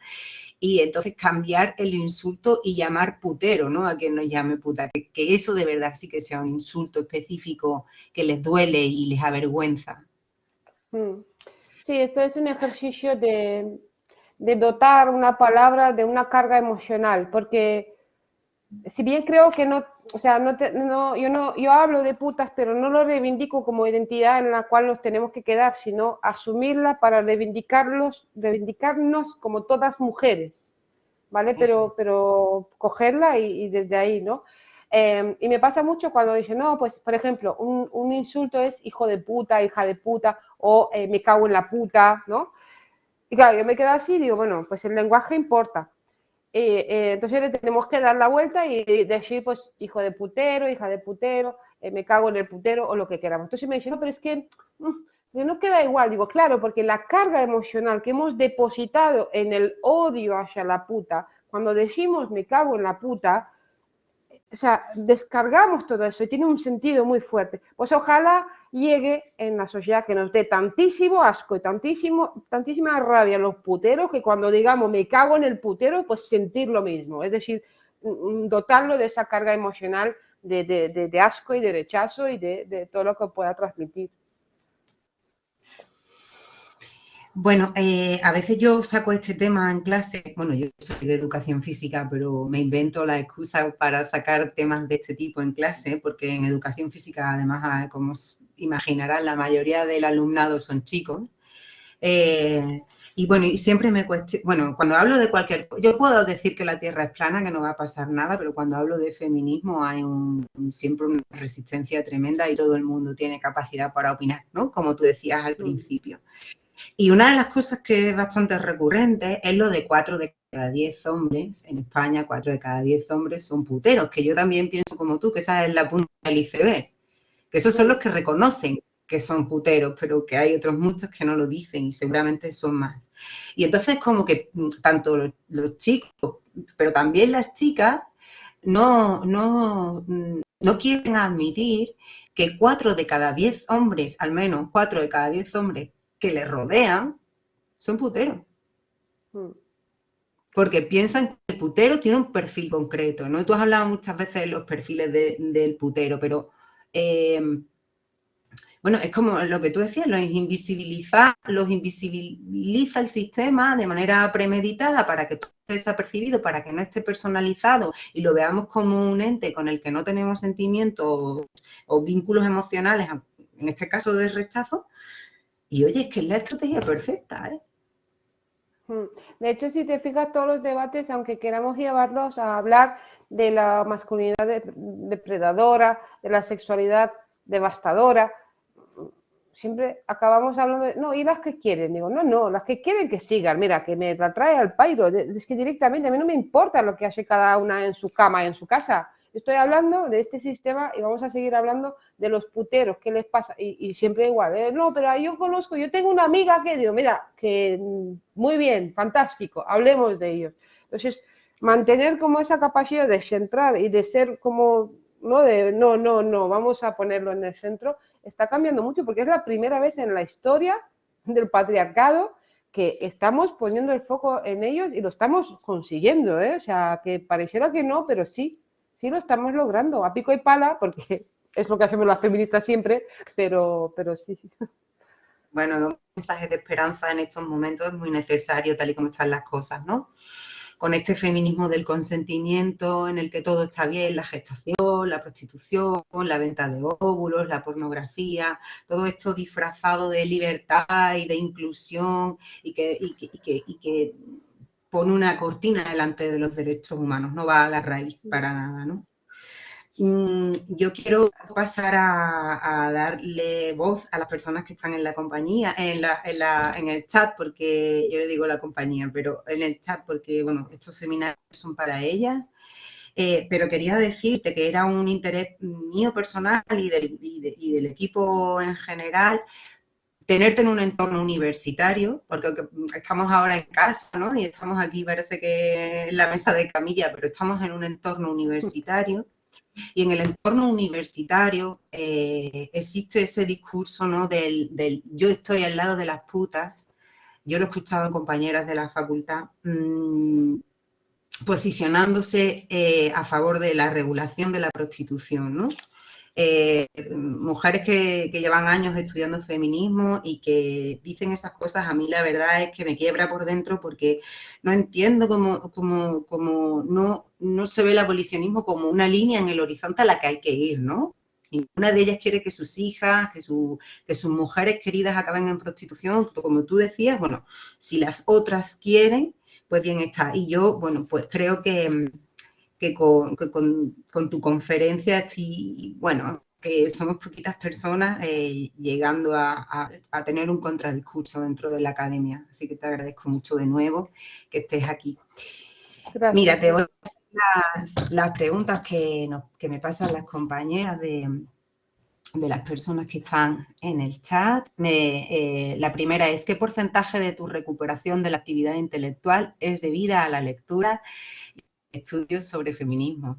y entonces cambiar el insulto y llamar putero, ¿no? A quien nos llame puta, que eso de verdad sí que sea un insulto específico que les duele y les avergüenza. Sí, esto es un ejercicio de dotar una palabra de una carga emocional, porque si bien creo que no, o sea, yo hablo de putas, pero no lo reivindico como identidad en la cual nos tenemos que quedar, sino asumirla para reivindicarnos como todas mujeres, ¿vale? Eso es. Pero cogerla y desde ahí, ¿no? Y me pasa mucho cuando dicen, no, pues, por ejemplo, un insulto es hijo de puta, hija de puta, o me cago en la puta, ¿no? Y claro, yo me quedo así y digo, bueno, pues el lenguaje importa. Entonces le tenemos que dar la vuelta y decir, pues, hijo de putero, hija de putero, me cago en el putero o lo que queramos. Entonces me dice, no, pero es que no queda igual. Digo, claro, porque la carga emocional que hemos depositado en el odio hacia la puta, cuando decimos me cago en la puta, o sea, descargamos todo eso y tiene un sentido muy fuerte. Pues ojalá llegue en la sociedad que nos dé tantísimo asco y tantísima rabia a los puteros que cuando digamos me cago en el putero, pues sentir lo mismo. Es decir, dotarlo de esa carga emocional de asco y de rechazo y de todo lo que pueda transmitir. Bueno, a veces yo saco este tema en clase, bueno, yo soy de educación física, pero me invento la excusa para sacar temas de este tipo en clase, porque en educación física, además, como imaginarán, la mayoría del alumnado son chicos. Y bueno, y siempre me cuestiono, bueno, cuando hablo de cualquier cosa, yo puedo decir que la Tierra es plana, que no va a pasar nada, pero cuando hablo de feminismo hay siempre una resistencia tremenda y todo el mundo tiene capacidad para opinar, ¿no? Como tú decías al principio. Y una de las cosas que es bastante recurrente es lo de 4 de cada 10 hombres, en España 4 de cada 10 hombres son puteros, que yo también pienso como tú, que esa es la punta del iceberg, que esos son los que reconocen que son puteros, pero que hay otros muchos que no lo dicen y seguramente son más. Y entonces como que tanto los chicos, pero también las chicas, no quieren admitir que 4 de cada 10 hombres, al menos 4 de cada 10 hombres que les rodean, son puteros. Porque piensan que el putero tiene un perfil concreto, ¿no? Tú has hablado muchas veces de los perfiles del putero, pero bueno, es como lo que tú decías, los invisibiliza el sistema de manera premeditada para que todo esté desapercibido, para que no esté personalizado y lo veamos como un ente con el que no tenemos sentimientos o vínculos emocionales, en este caso de rechazo. Y oye, es que es la estrategia perfecta, ¿eh? De hecho, si te fijas, todos los debates, aunque queramos llevarlos a hablar de la masculinidad depredadora, de la sexualidad devastadora, siempre acabamos hablando de, no, ¿y las que quieren? Digo, no, las que quieren que sigan, mira, que me la trae al pairo, es que directamente a mí no me importa lo que hace cada una en su cama, en su casa, estoy hablando de este sistema y vamos a seguir hablando de los puteros, ¿qué les pasa? Y siempre igual, no, pero yo tengo una amiga que digo, mira, que muy bien, fantástico, hablemos de ellos. Entonces, mantener como esa capacidad de centrar y de ser como, no, vamos a ponerlo en el centro, está cambiando mucho porque es la primera vez en la historia del patriarcado que estamos poniendo el foco en ellos y lo estamos consiguiendo, ¿eh? O sea, que pareciera que no, pero sí lo estamos logrando, a pico y pala, porque es lo que hacemos las feministas siempre, pero sí. Bueno, un mensaje de esperanza en estos momentos es muy necesario, tal y como están las cosas, ¿no? Con este feminismo del consentimiento en el que todo está bien, la gestación, la prostitución, la venta de óvulos, la pornografía, todo esto disfrazado de libertad y de inclusión y que pone una cortina delante de los derechos humanos, no va a la raíz para nada, ¿no? Yo quiero pasar a darle voz a las personas que están en la compañía, en el chat, porque yo le digo la compañía, pero en el chat, porque bueno, estos seminarios son para ellas. Pero quería decirte que era un interés mío personal y del equipo en general tenerte en un entorno universitario, porque estamos ahora en casa, ¿no? Y estamos aquí, parece que en la mesa de camilla, pero estamos en un entorno universitario. Y en el entorno universitario existe ese discurso, ¿no? Del yo estoy al lado de las putas. Yo lo he escuchado en compañeras de la facultad posicionándose a favor de la regulación de la prostitución, ¿no? mujeres que llevan años estudiando feminismo y que dicen esas cosas, a mí la verdad es que me quiebra por dentro porque no entiendo cómo no se ve el abolicionismo como una línea en el horizonte a la que hay que ir, ¿no? Ninguna de ellas quiere que sus hijas, que sus mujeres queridas acaben en prostitución, como tú decías, bueno, si las otras quieren, pues bien está. Y yo, bueno, pues creo que con tu conferencia estoy, bueno, que somos poquitas personas llegando a tener un contradiscurso dentro de la academia. Así que te agradezco mucho de nuevo que estés aquí. Mira, Gracias. te voy a hacer las preguntas que me pasan las compañeras de las personas que están en el chat. La primera es, ¿qué porcentaje de tu recuperación de la actividad intelectual es debida a la lectura y estudios sobre feminismo?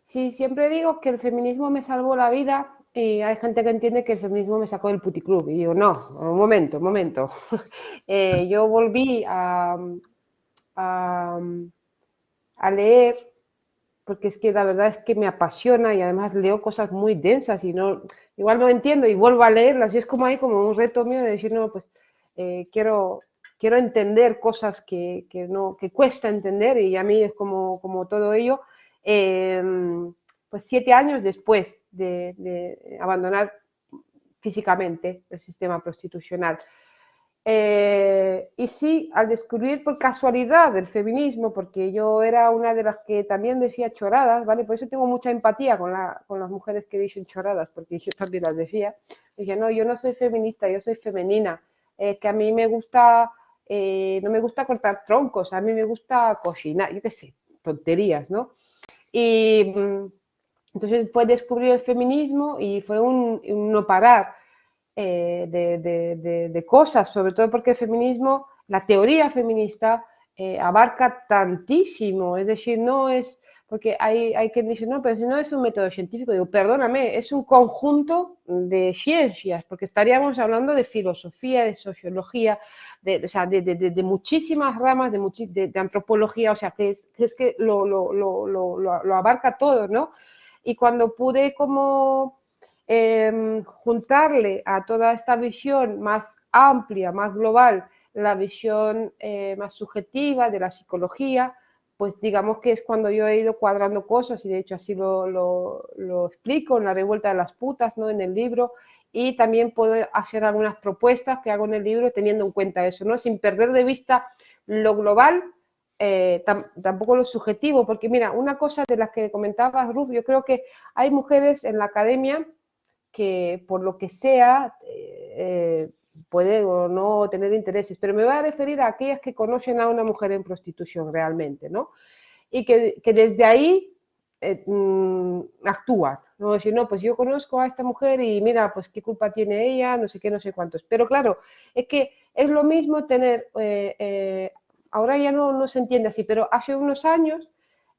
Sí, siempre digo que el feminismo me salvó la vida y hay gente que entiende que el feminismo me sacó del puticlub. Y digo, no, un momento, un momento. Yo volví a, a leer porque es que la verdad es que me apasiona y además leo cosas muy densas y no, igual no entiendo y vuelvo a leerlas y es como ahí como un reto mío de decir, no, pues quiero entender cosas no, que cuesta entender y a mí es como todo ello, eh, pues 7 años después de abandonar físicamente el sistema prostitucional. Y sí, al descubrir por casualidad el feminismo, porque yo era una de las que también decía choradas, ¿vale? Por eso tengo mucha empatía con las mujeres que dicen choradas, porque yo también las decía. Dije, no, yo no soy feminista, yo soy femenina, que a mí me gusta, no me gusta cortar troncos, a mí me gusta cocinar, yo qué sé, tonterías, ¿no? Y entonces fue descubrir el feminismo y fue un no parar de cosas, sobre todo porque el feminismo, la teoría feminista, abarca tantísimo, es decir, no es, porque hay quien dice, no, pero si no es un método científico, digo, perdóname, es un conjunto de ciencias, porque estaríamos hablando de filosofía, de sociología, o sea, de muchísimas ramas, de antropología, o sea, que es que lo abarca todo, ¿no? Y cuando pude como juntarle a toda esta visión más amplia, más global, la visión más subjetiva de la psicología, pues digamos que es cuando yo he ido cuadrando cosas y de hecho así lo explico en La revuelta de las putas, ¿no? En el libro, y también puedo hacer algunas propuestas que hago en el libro teniendo en cuenta eso, ¿no? Sin perder de vista lo global, tampoco lo subjetivo, porque mira, una cosa de las que comentabas, Ruth, yo creo que hay mujeres en la academia que por lo que sea puede o no tener intereses, pero me voy a referir a aquellas que conocen a una mujer en prostitución realmente, ¿no? Y que desde ahí actúan, ¿no? Decir, no, pues yo conozco a esta mujer y mira, pues qué culpa tiene ella, no sé qué, no sé cuántos. Pero claro, es que es lo mismo tener, ahora ya no se entiende así, pero hace unos años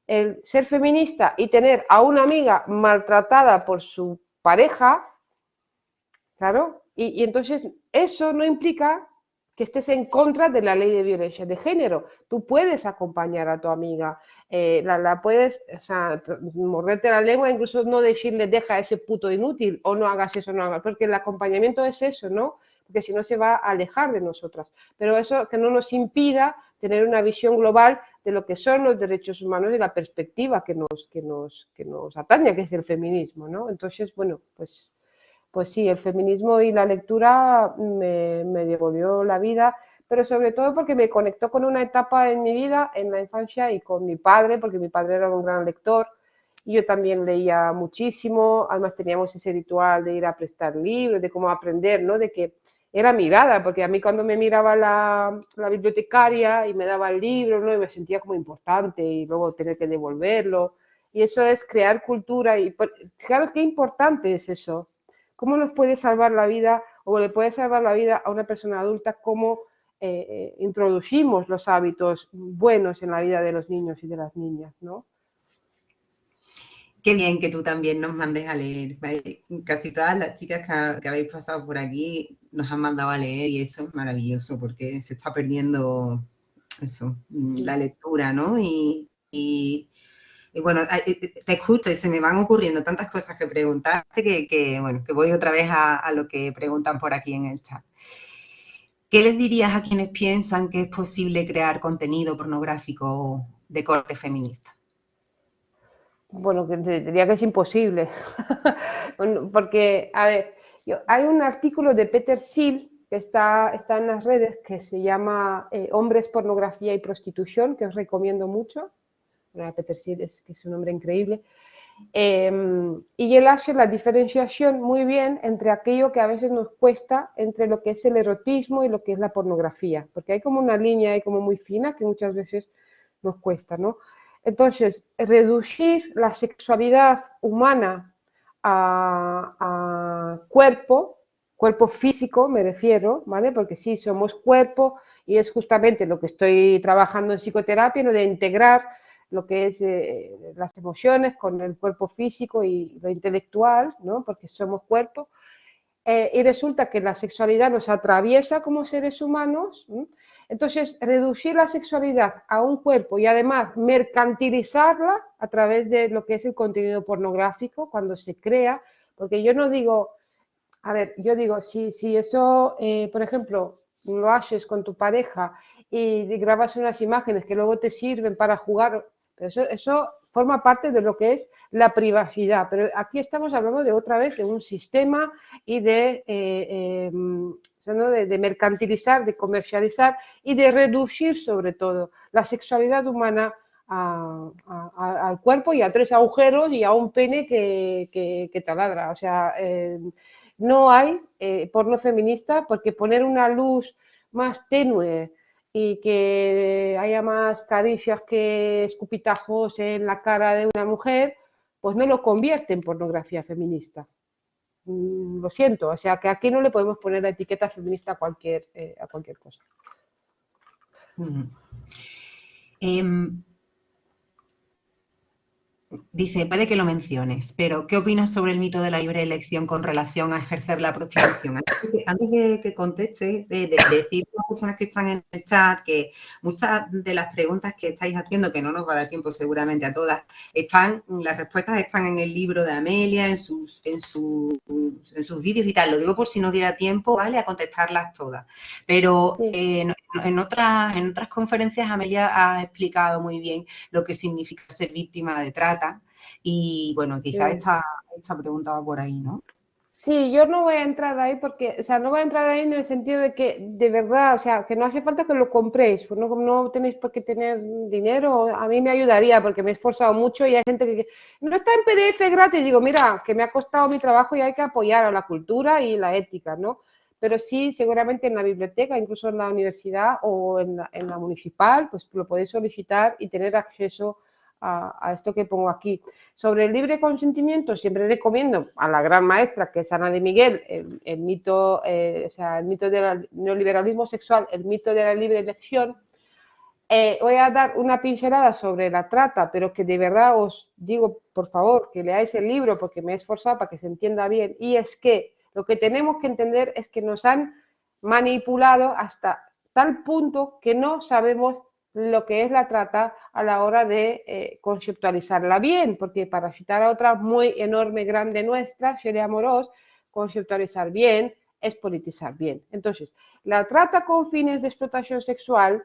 el ser feminista y tener a una amiga maltratada por su pareja, claro, y entonces eso no implica que estés en contra de la ley de violencia de género. Tú puedes acompañar a tu amiga, la puedes, o sea, morderte la lengua, incluso no decirle deja ese puto inútil o no hagas eso, no hagas, porque el acompañamiento es eso, ¿no? Porque si no se va a alejar de nosotras. Pero eso que no nos impida tener una visión global de lo que son los derechos humanos y la perspectiva que nos atañe, que es el feminismo, ¿no? Entonces, bueno, pues sí, el feminismo y la lectura me devolvió la vida, pero sobre todo porque me conectó con una etapa en mi vida, en la infancia, y con mi padre, porque mi padre era un gran lector, y yo también leía muchísimo, además teníamos ese ritual de ir a prestar libros, de cómo aprender, ¿no? De que era mirada, porque a mí cuando me miraba la bibliotecaria y me daba el libro, ¿no? Y me sentía como importante y luego tener que devolverlo, y eso es crear cultura, y claro, qué importante es eso. ¿Cómo nos puede salvar la vida o le puede salvar la vida a una persona adulta? ¿Cómo introducimos los hábitos buenos en la vida de los niños y de las niñas, ¿no? Qué bien que tú también nos mandes a leer, ¿vale? Casi todas las chicas que habéis pasado por aquí nos han mandado a leer y eso es maravilloso porque se está perdiendo eso, la lectura, ¿no? Y Y bueno, te escucho y se me van ocurriendo tantas cosas que preguntarte bueno, que voy otra vez a lo que preguntan por aquí en el chat. ¿Qué les dirías a quienes piensan que es posible crear contenido pornográfico de corte feminista? Bueno, que te diría que es imposible. Porque, a ver, hay un artículo de Peter Thiel que está en las redes que se llama Hombres, pornografía y prostitución, que os recomiendo mucho. Bueno, Peter Thiel que es un hombre increíble. Y él hace la diferenciación muy bien entre aquello que a veces nos cuesta, entre lo que es el erotismo y lo que es la pornografía, porque hay como una línea ahí como muy fina que muchas veces nos cuesta, ¿no? Entonces, reducir la sexualidad humana a cuerpo físico me refiero, ¿vale? Porque sí, somos cuerpo y es justamente lo que estoy trabajando en psicoterapia, ¿no? De integrar lo que es las emociones con el cuerpo físico y lo intelectual, ¿no? Porque somos cuerpo. Y resulta que la sexualidad nos atraviesa como seres humanos. Entonces, reducir la sexualidad a un cuerpo y además mercantilizarla a través de lo que es el contenido pornográfico cuando se crea, porque yo no digo, a ver, yo digo, si eso, por ejemplo, lo haces con tu pareja y grabas unas imágenes que luego te sirven para jugar, eso forma parte de lo que es la privacidad. Pero aquí estamos hablando de otra vez de un sistema y ¿no? de mercantilizar, de comercializar y de reducir sobre todo la sexualidad humana al cuerpo y a 3 agujeros y a un pene que taladra. O sea, no hay porno feminista porque poner una luz más tenue y que haya más caricias que escupitajos en la cara de una mujer, pues no lo convierte en pornografía feminista. Lo siento, o sea que aquí no le podemos poner la etiqueta feminista a cualquier cosa. Dice, puede que lo menciones, pero ¿qué opinas sobre el mito de la libre elección con relación a ejercer la prostitución? Antes que contestes, decir a las personas que están en el chat que muchas de las preguntas que estáis haciendo, que no nos va a dar tiempo seguramente a todas, las respuestas están en el libro de Amelia, en sus vídeos y tal. Lo digo por si no diera tiempo, ¿vale?, a contestarlas todas. Pero Sí. en otras conferencias Amelia ha explicado muy bien lo que significa ser víctima de trata. Y bueno, quizás esta pregunta va por ahí, ¿no? Sí, yo no voy a entrar ahí porque, o sea, no voy a entrar ahí en el sentido de que, de verdad, o sea, que no hace falta que lo compréis, pues no tenéis por qué tener dinero, a mí me ayudaría porque me he esforzado mucho y hay gente que no está en PDF gratis, digo, mira, que me ha costado mi trabajo y hay que apoyar a la cultura y la ética, ¿no? Pero sí, seguramente en la biblioteca, incluso en la universidad o en la municipal, pues lo podéis solicitar y tener acceso a esto que pongo aquí. Sobre el libre consentimiento, siempre recomiendo a la gran maestra, que es Ana de Miguel, el mito, o sea, el mito del neoliberalismo sexual, el mito de la libre elección. Voy a dar una pincelada sobre la trata, pero que de verdad os digo, por favor, que leáis el libro porque me he esforzado para que se entienda bien. Y es que lo que tenemos que entender es que nos han manipulado hasta tal punto que no sabemos lo que es la trata a la hora de conceptualizarla bien, porque para citar a otra muy enorme, grande nuestra, Sheila Amorós, conceptualizar bien es politizar bien. Entonces, la trata con fines de explotación sexual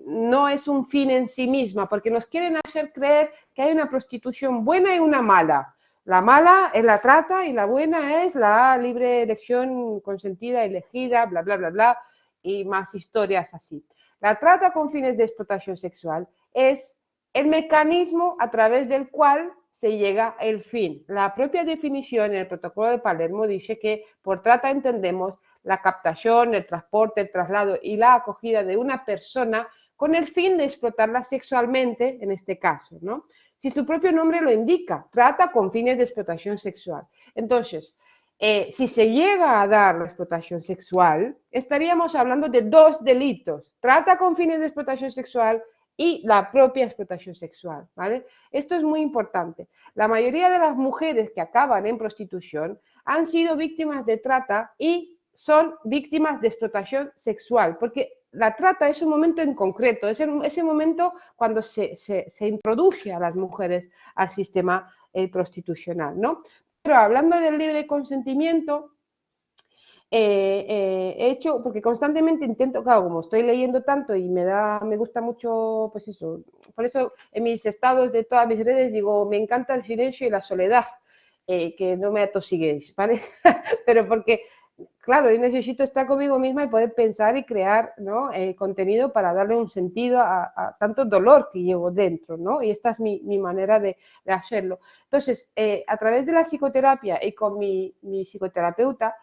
no es un fin en sí misma, porque nos quieren hacer creer que hay una prostitución buena y una mala. La mala es la trata y la buena es la libre elección consentida, elegida, bla, bla, bla, bla, y más historias así. La trata con fines de explotación sexual es el mecanismo a través del cual se llega al fin. La propia definición en el protocolo de Palermo dice que por trata entendemos la captación, el transporte, el traslado y la acogida de una persona con el fin de explotarla sexualmente, en este caso, ¿no? Si su propio nombre lo indica, trata con fines de explotación sexual. Entonces, si se llega a dar la explotación sexual, estaríamos hablando de 2 delitos, trata con fines de explotación sexual y la propia explotación sexual, ¿vale? Esto es muy importante. La mayoría de las mujeres que acaban en prostitución han sido víctimas de trata y son víctimas de explotación sexual, porque la trata es un momento en concreto, es ese momento cuando se introduce a las mujeres al sistema prostitucional, ¿no? Pero hablando del libre consentimiento, he hecho, porque constantemente intento, claro, como estoy leyendo tanto y me gusta mucho, pues eso, por eso en mis estados de todas mis redes digo, me encanta el silencio y la soledad, que no me atosiguéis, ¿vale? Pero porque, claro, yo necesito estar conmigo misma y poder pensar y crear, ¿no? Contenido para darle un sentido a tanto dolor que llevo dentro, ¿no? Y esta es mi manera de hacerlo. Entonces, a través de la psicoterapia y con mi psicoterapeuta,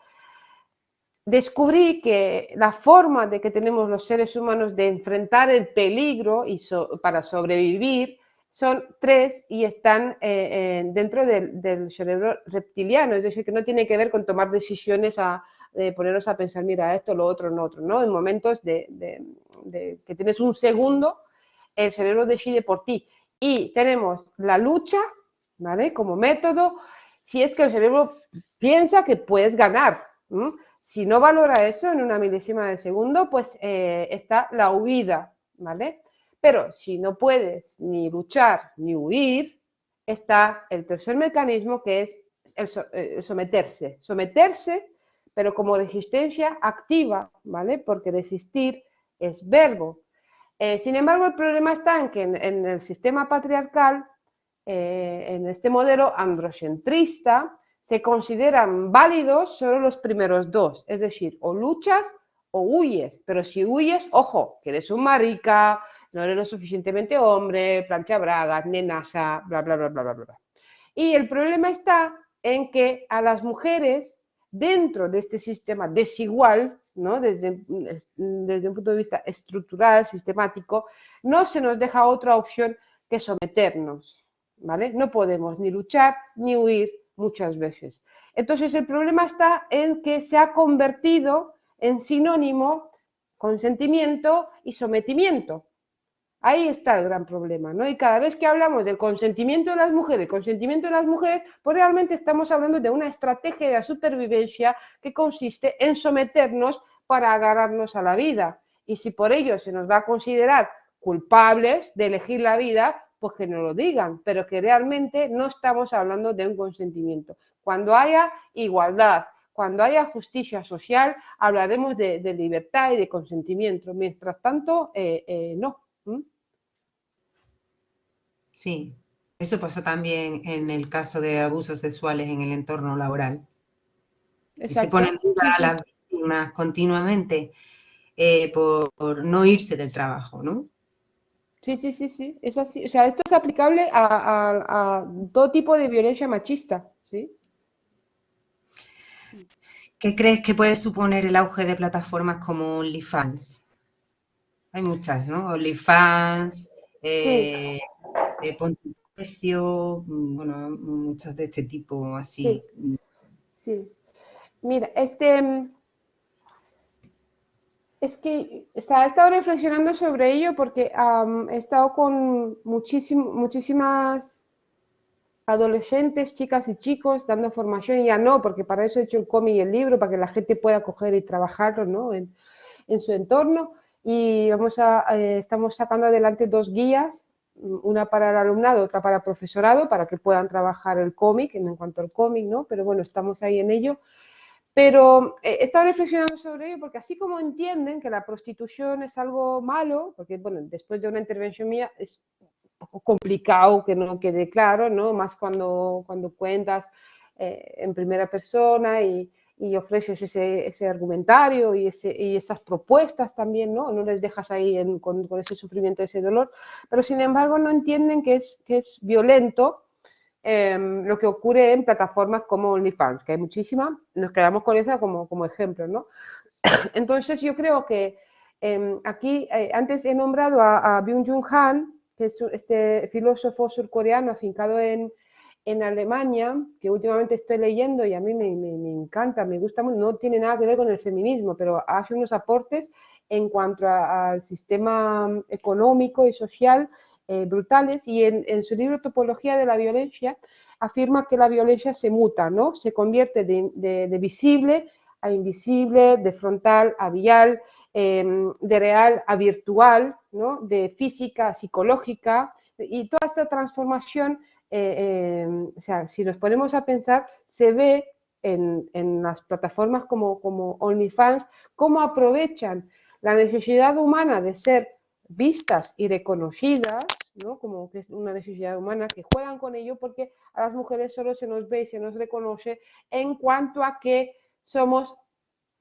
descubrí que la forma de que tenemos los seres humanos de enfrentar el peligro y para sobrevivir son tres y están dentro del cerebro reptiliano, es decir, que no tiene que ver con tomar decisiones de ponernos a pensar, mira, esto, lo otro, no otro, ¿no? En momentos que tienes un segundo, el cerebro decide por ti. Y tenemos la lucha, ¿vale? Como método, si es que el cerebro piensa que puedes ganar. Si no valora eso en una milésima de segundo, pues está la huida, ¿vale? Pero si no puedes ni luchar ni huir, está el tercer mecanismo que es el someterse. Someterse, pero como resistencia activa, ¿vale? Porque resistir es verbo. Sin embargo, el problema está en que en el sistema patriarcal, en este modelo androcentrista, se consideran válidos solo los primeros dos, es decir, o luchas o huyes, pero si huyes, ojo, que eres un marica, no eres lo suficientemente hombre, plancha bragas, nenasa, bla, bla, bla, bla, bla, bla. Y el problema está en que a las mujeres, dentro de este sistema desigual, ¿no? desde un punto de vista estructural, sistemático, no se nos deja otra opción que someternos, ¿vale? No podemos ni luchar ni huir muchas veces. Entonces el problema está en que se ha convertido en sinónimo consentimiento y sometimiento. Ahí está el gran problema, ¿no? Y cada vez que hablamos del consentimiento de las mujeres, pues realmente estamos hablando de una estrategia de supervivencia que consiste en someternos para agarrarnos a la vida. Y si por ello se nos va a considerar culpables de elegir la vida, pues que nos lo digan, pero que realmente no estamos hablando de un consentimiento. Cuando haya igualdad, cuando haya justicia social, hablaremos de libertad y de consentimiento. Mientras tanto, no. Sí, eso pasa también en el caso de abusos sexuales en el entorno laboral. Y se ponen en Exacto. duda Sí, a sí. las víctimas continuamente por no irse del trabajo, ¿no? Sí, sí, sí, sí. Es así. O sea, esto es aplicable a todo tipo de violencia machista, ¿sí? ¿Qué crees que puede suponer el auge de plataformas como OnlyFans? Hay muchas, ¿no? OnlyFans, Sí, Ponte un Precio, bueno, muchas de este tipo así. sí, sí. Mira, es que o sea, he estado reflexionando sobre ello porque he estado con muchísimas adolescentes, chicas y chicos dando formación, ya no, porque para eso he hecho el cómic y el libro, para que la gente pueda coger y trabajarlo, ¿no? En su entorno. Y estamos sacando adelante dos guías, una para el alumnado, otra para el profesorado, para que puedan trabajar el cómic, en cuanto al cómic, ¿no? Pero bueno, estamos ahí en ello. Pero he estado reflexionando sobre ello porque así como entienden que la prostitución es algo malo, porque bueno, después de una intervención mía es poco complicado que no quede claro, ¿no? Más cuando cuentas en primera persona y ofreces ese argumentario y esas propuestas también, ¿no? No les dejas ahí con ese sufrimiento, ese dolor, pero sin embargo no entienden que es violento lo que ocurre en plataformas como OnlyFans, que hay muchísimas, nos quedamos con esa como ejemplo, ¿no? Entonces yo creo que aquí, antes he nombrado a Byung-Chul Han, que es este filósofo surcoreano afincado en Alemania, que últimamente estoy leyendo y a mí me encanta, me gusta mucho, no tiene nada que ver con el feminismo, pero hace unos aportes en cuanto al sistema económico y social brutales, y en su libro Topología de la Violencia afirma que la violencia se muta, ¿no? Se convierte de visible a invisible, de frontal a vial, de real a virtual, ¿no? De física a psicológica, y toda esta transformación, o sea, si nos ponemos a pensar, se ve en las plataformas como OnlyFans, cómo aprovechan la necesidad humana de ser vistas y reconocidas, ¿no? Como que es una necesidad humana, que juegan con ello porque a las mujeres solo se nos ve y se nos reconoce en cuanto a que somos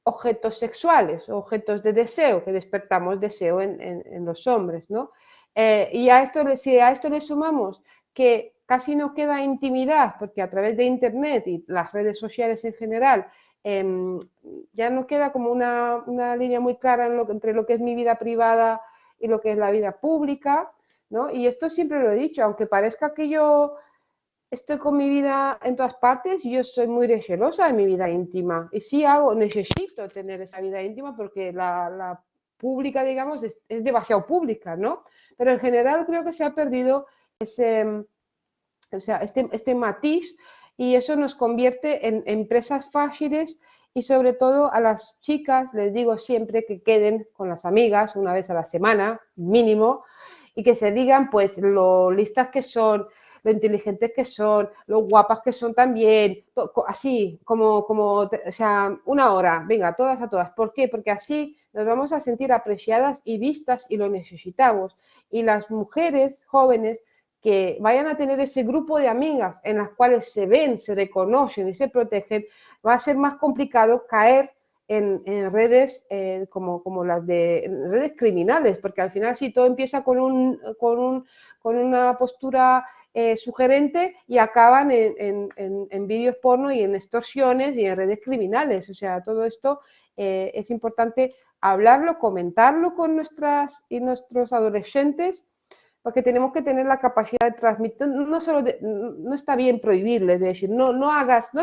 objetos sexuales, objetos de deseo, que despertamos deseo en los hombres, ¿no? Y si a esto le sumamos que casi no queda intimidad, porque a través de Internet y las redes sociales en general, ya no queda como una línea muy clara entre lo que es mi vida privada y lo que es la vida pública, ¿no? Y esto siempre lo he dicho, aunque parezca que yo estoy con mi vida en todas partes, yo soy muy recelosa de mi vida íntima. Y sí necesito tener esa vida íntima porque la pública, digamos, es demasiado pública, ¿no? Pero en general creo que se ha perdido o sea, este matiz, y eso nos convierte en empresas fáciles, y sobre todo a las chicas les digo siempre que queden con las amigas una vez a la semana, mínimo, y que se digan pues lo listas que son, lo inteligentes que son, lo guapas que son también, así o sea, una hora, venga, todas a todas. ¿Por qué? Porque así nos vamos a sentir apreciadas y vistas, y lo necesitamos. Y las mujeres jóvenes que vayan a tener ese grupo de amigas en las cuales se ven, se reconocen y se protegen, va a ser más complicado caer en redes como las de redes criminales, porque al final sí, todo empieza con una postura sugerente y acaban en vídeos porno y en extorsiones y en redes criminales. O sea, todo esto es importante hablarlo, comentarlo con nuestras y nuestros adolescentes, porque tenemos que tener la capacidad de transmitir, no está bien prohibirles, de decir, no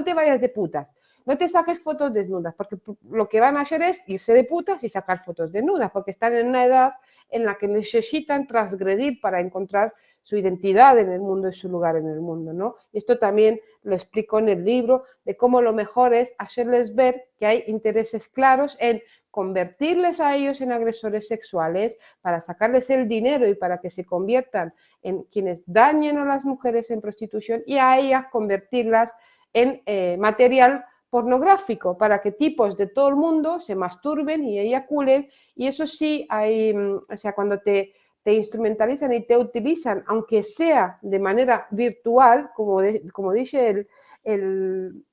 te vayas de putas, no te saques fotos desnudas, porque lo que van a hacer es irse de putas y sacar fotos desnudas, porque están en una edad en la que necesitan transgredir para encontrar su identidad en el mundo y su lugar en el mundo, ¿no? Y esto también lo explico en el libro, de cómo lo mejor es hacerles ver que hay intereses claros en convertirles a ellos en agresores sexuales, para sacarles el dinero y para que se conviertan en quienes dañen a las mujeres en prostitución, y a ellas convertirlas en material pornográfico para que tipos de todo el mundo se masturben y eyaculen. Y eso sí, o sea, cuando te instrumentalizan y te utilizan, aunque sea de manera virtual, como dice el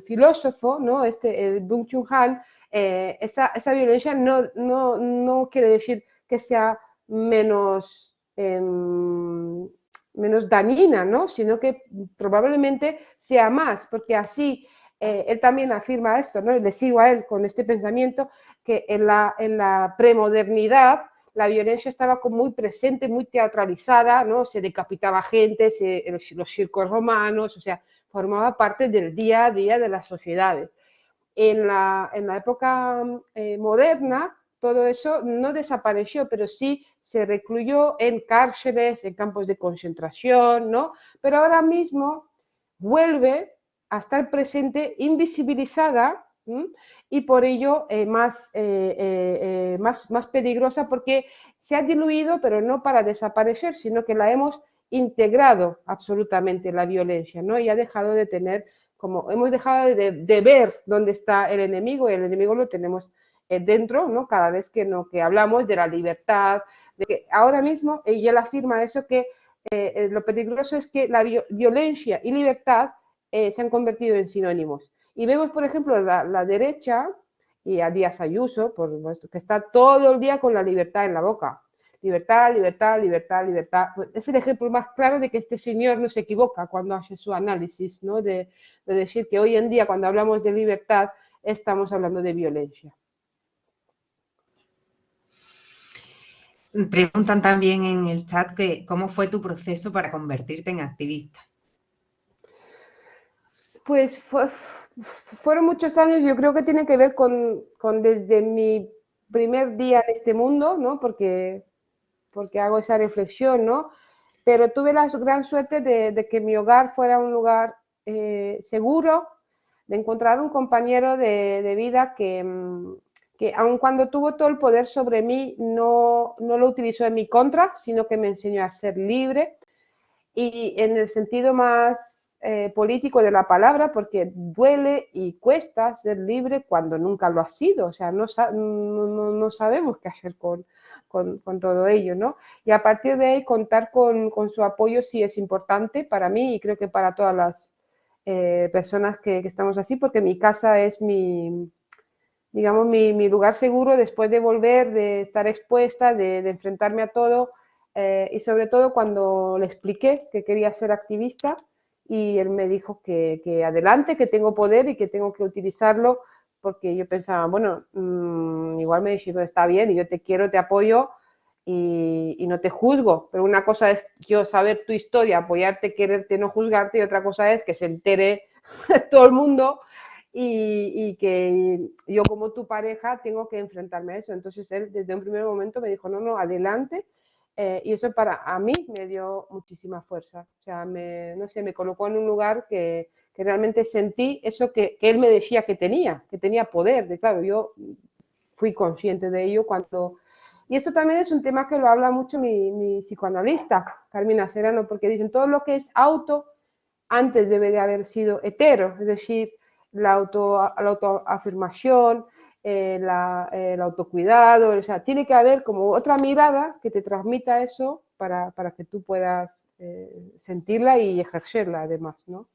filósofo, ¿no? El Byung-Chul Han, esa violencia no quiere decir que sea menos, menos dañina, ¿no? Sino que probablemente sea más, porque así él también afirma esto, ¿no? Y le sigo a él con este pensamiento, que en la premodernidad la violencia estaba como muy presente, muy teatralizada, ¿no? Se decapitaba gente, los circos romanos, o sea, formaba parte del día a día de las sociedades. En la época moderna, todo eso no desapareció, pero sí se recluyó en cárceles, en campos de concentración, ¿no? Pero ahora mismo vuelve a estar presente, invisibilizada, y por ello más peligrosa, porque se ha diluido, pero no para desaparecer, sino que la hemos integrado absolutamente, la violencia, ¿no? Y ha dejado de tener, como hemos dejado de ver dónde está el enemigo, y el enemigo lo tenemos dentro, ¿no? Cada vez que hablamos de la libertad, de que ahora mismo, y él afirma eso, que lo peligroso es que la violencia y libertad se han convertido en sinónimos. Y vemos, por ejemplo, la derecha, y a Díaz Ayuso, por supuesto, que está todo el día con la libertad en la boca. Libertad, libertad, libertad, libertad. Es el ejemplo más claro de que este señor no se equivoca cuando hace su análisis, ¿no? De decir que hoy en día, cuando hablamos de libertad, estamos hablando de violencia. Preguntan también en el chat que cómo fue tu proceso para convertirte en activista. Pues fueron muchos años. Yo creo que tiene que ver con desde mi primer día en este mundo, ¿no? Porque hago esa reflexión, ¿no? Pero tuve la gran suerte de que mi hogar fuera un lugar seguro, de encontrar un compañero de vida que aun cuando tuvo todo el poder sobre mí, no lo utilizó en mi contra, sino que me enseñó a ser libre y en el sentido más político de la palabra, porque duele y cuesta ser libre cuando nunca lo has sido, o sea, no sabemos qué hacer con todo ello, ¿no? Y a partir de ahí contar con su apoyo sí es importante para mí y creo que para todas las personas que estamos así, porque mi casa es digamos, mi lugar seguro después de volver, de estar expuesta, de enfrentarme a todo y sobre todo cuando le expliqué que quería ser activista y él me dijo que adelante, que tengo poder y que tengo que utilizarlo porque yo pensaba, bueno, igual me dice, está bien y yo te quiero, te apoyo y no te juzgo, pero una cosa es yo saber tu historia, apoyarte, quererte, no juzgarte y otra cosa es que se entere todo el mundo y que yo como tu pareja tengo que enfrentarme a eso. Entonces él desde un primer momento me dijo, no, no, adelante. Y eso para a mí me dio muchísima fuerza. O sea, no sé, me colocó en un lugar que realmente sentí eso que él me decía que tenía poder. De claro, yo fui consciente de ello cuando... Y esto también es un tema que lo habla mucho mi psicoanalista, Carmina Serrano, porque dicen todo lo que es auto antes debe de haber sido hetero, es decir, la autoafirmación, el autocuidado, o sea, tiene que haber como otra mirada que te transmita eso para que tú puedas sentirla y ejercerla además, ¿no?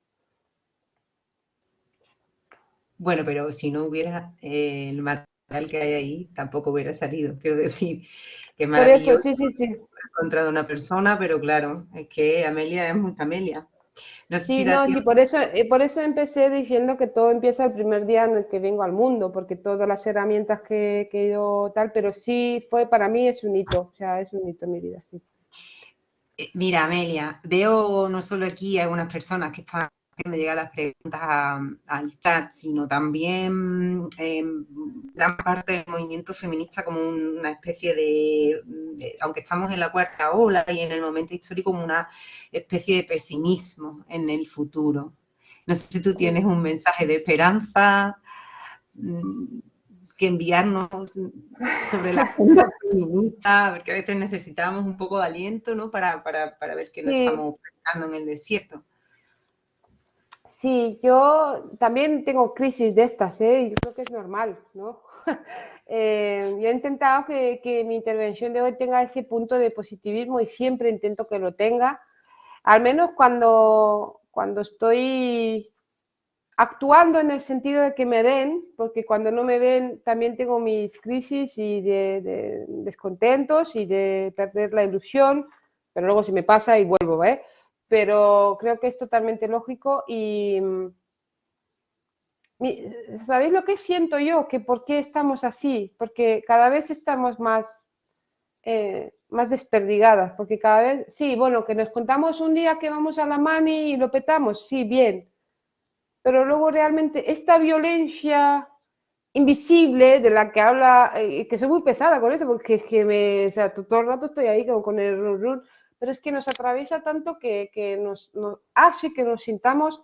Bueno, pero si no hubiera el material que hay ahí, tampoco hubiera salido. Quiero decir, que Por eso, maravilloso sí, sí, sí. haber encontrado una persona, pero claro, es que Amelia es muy Amelia. No sé si Sí, da no, sí, tiempo. por eso empecé diciendo que todo empieza el primer día en el que vengo al mundo, porque todas las herramientas que he ido tal, pero sí fue para mí es un hito, o sea, es un hito en mi vida, sí. Mira, Amelia, veo no solo aquí algunas personas que están haciendo llegar las preguntas al chat, sino también gran parte del movimiento feminista como una especie aunque estamos en la cuarta ola y en el momento histórico, como una especie de pesimismo en el futuro. No sé si tú tienes un mensaje de esperanza que enviarnos sobre la agenda feminista, porque a veces necesitamos un poco de aliento, ¿no? Para ver que no Sí, estamos predicando en el desierto. sí, yo también tengo crisis de estas, ¿eh? Yo creo que es normal, ¿no? Yo he intentado que mi intervención de hoy tenga ese punto de positivismo y siempre intento que lo tenga, al menos cuando estoy actuando en el sentido de que me ven, porque cuando no me ven también tengo mis crisis y de descontentos y de perder la ilusión, pero luego se me pasa y vuelvo, ¿eh? Pero creo que es totalmente lógico y ¿sabéis lo que siento yo? Que por qué estamos así, porque cada vez estamos más desperdigadas, porque cada vez, sí, bueno, que nos contamos un día que vamos a la mani y lo petamos, sí, bien, pero luego realmente esta violencia invisible de la que habla, que soy muy pesada con eso, porque o sea, todo el rato estoy ahí con el run, run, pero es que nos atraviesa tanto que nos hace que nos sintamos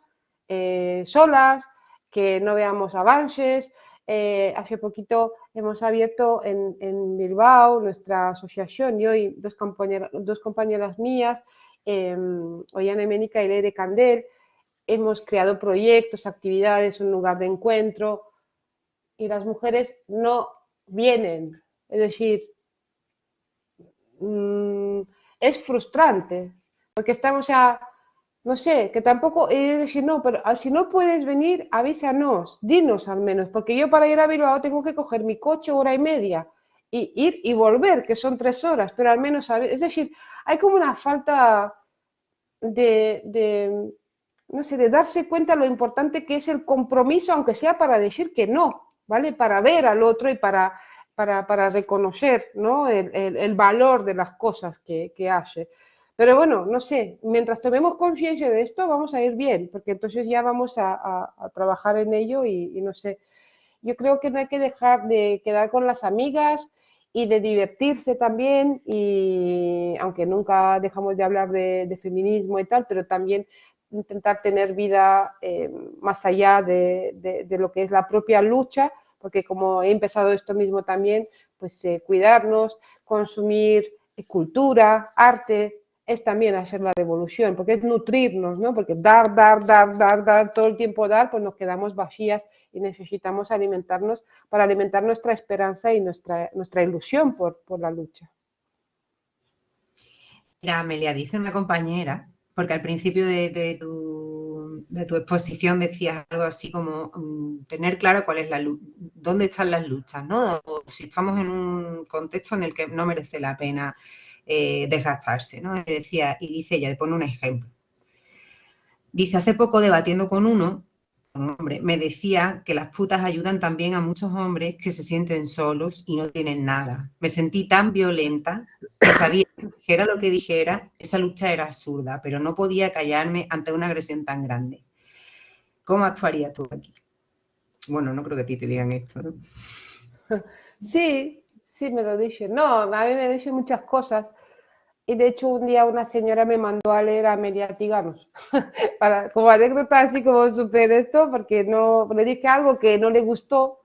solas, que no veamos avances. Hace poquito hemos abierto en Bilbao nuestra asociación y hoy dos compañeras mías, Ollana Eménica y Leire Candel, hemos creado proyectos, actividades, un lugar de encuentro y las mujeres no vienen. Es decir, mmm, es frustrante porque estamos ya, no sé, que tampoco, es decir, no, pero si no puedes venir, avísanos, dinos al menos, porque yo para ir a Bilbao tengo que coger mi coche hora y media y ir y volver, que son 3 horas, pero al menos, es decir, hay como una falta de, no sé, de darse cuenta lo importante que es el compromiso, aunque sea para decir que no, ¿vale? Para ver al otro y para reconocer, ¿no? El valor de las cosas que hace. Pero bueno, no sé, mientras tomemos conciencia de esto, vamos a ir bien, porque entonces ya vamos a trabajar en ello y no sé, yo creo que no hay que dejar de quedar con las amigas y de divertirse también, y aunque nunca dejamos de hablar de feminismo y tal, pero también intentar tener vida más allá de lo que es la propia lucha, porque como he empezado esto mismo también, pues cuidarnos, consumir cultura, arte, es también hacer la revolución, porque es nutrirnos, ¿no? Porque dar, todo el tiempo dar, pues nos quedamos vacías y necesitamos alimentarnos para alimentar nuestra esperanza y nuestra ilusión por la lucha. Mira, Amelia, dice una compañera, porque al principio de tu exposición decías algo así como tener claro cuál es dónde están las luchas, ¿no? O si estamos en un contexto en el que no merece la pena desgastarse, ¿no? Y dice ella, pone un ejemplo. Dice, hace poco debatiendo con un hombre, me decía que las putas ayudan también a muchos hombres que se sienten solos y no tienen nada. Me sentí tan violenta que sabía que dijera lo que dijera, esa lucha era absurda, pero no podía callarme ante una agresión tan grande. ¿Cómo actuarías tú aquí? Bueno, no creo que a ti te digan esto, ¿no? Sí, sí me lo dicen. No, a mí me dicen muchas cosas. Y de hecho un día una señora me mandó a leer a Amelia Tiganos, como anécdota así como súper esto, porque no, le dije algo que no le gustó,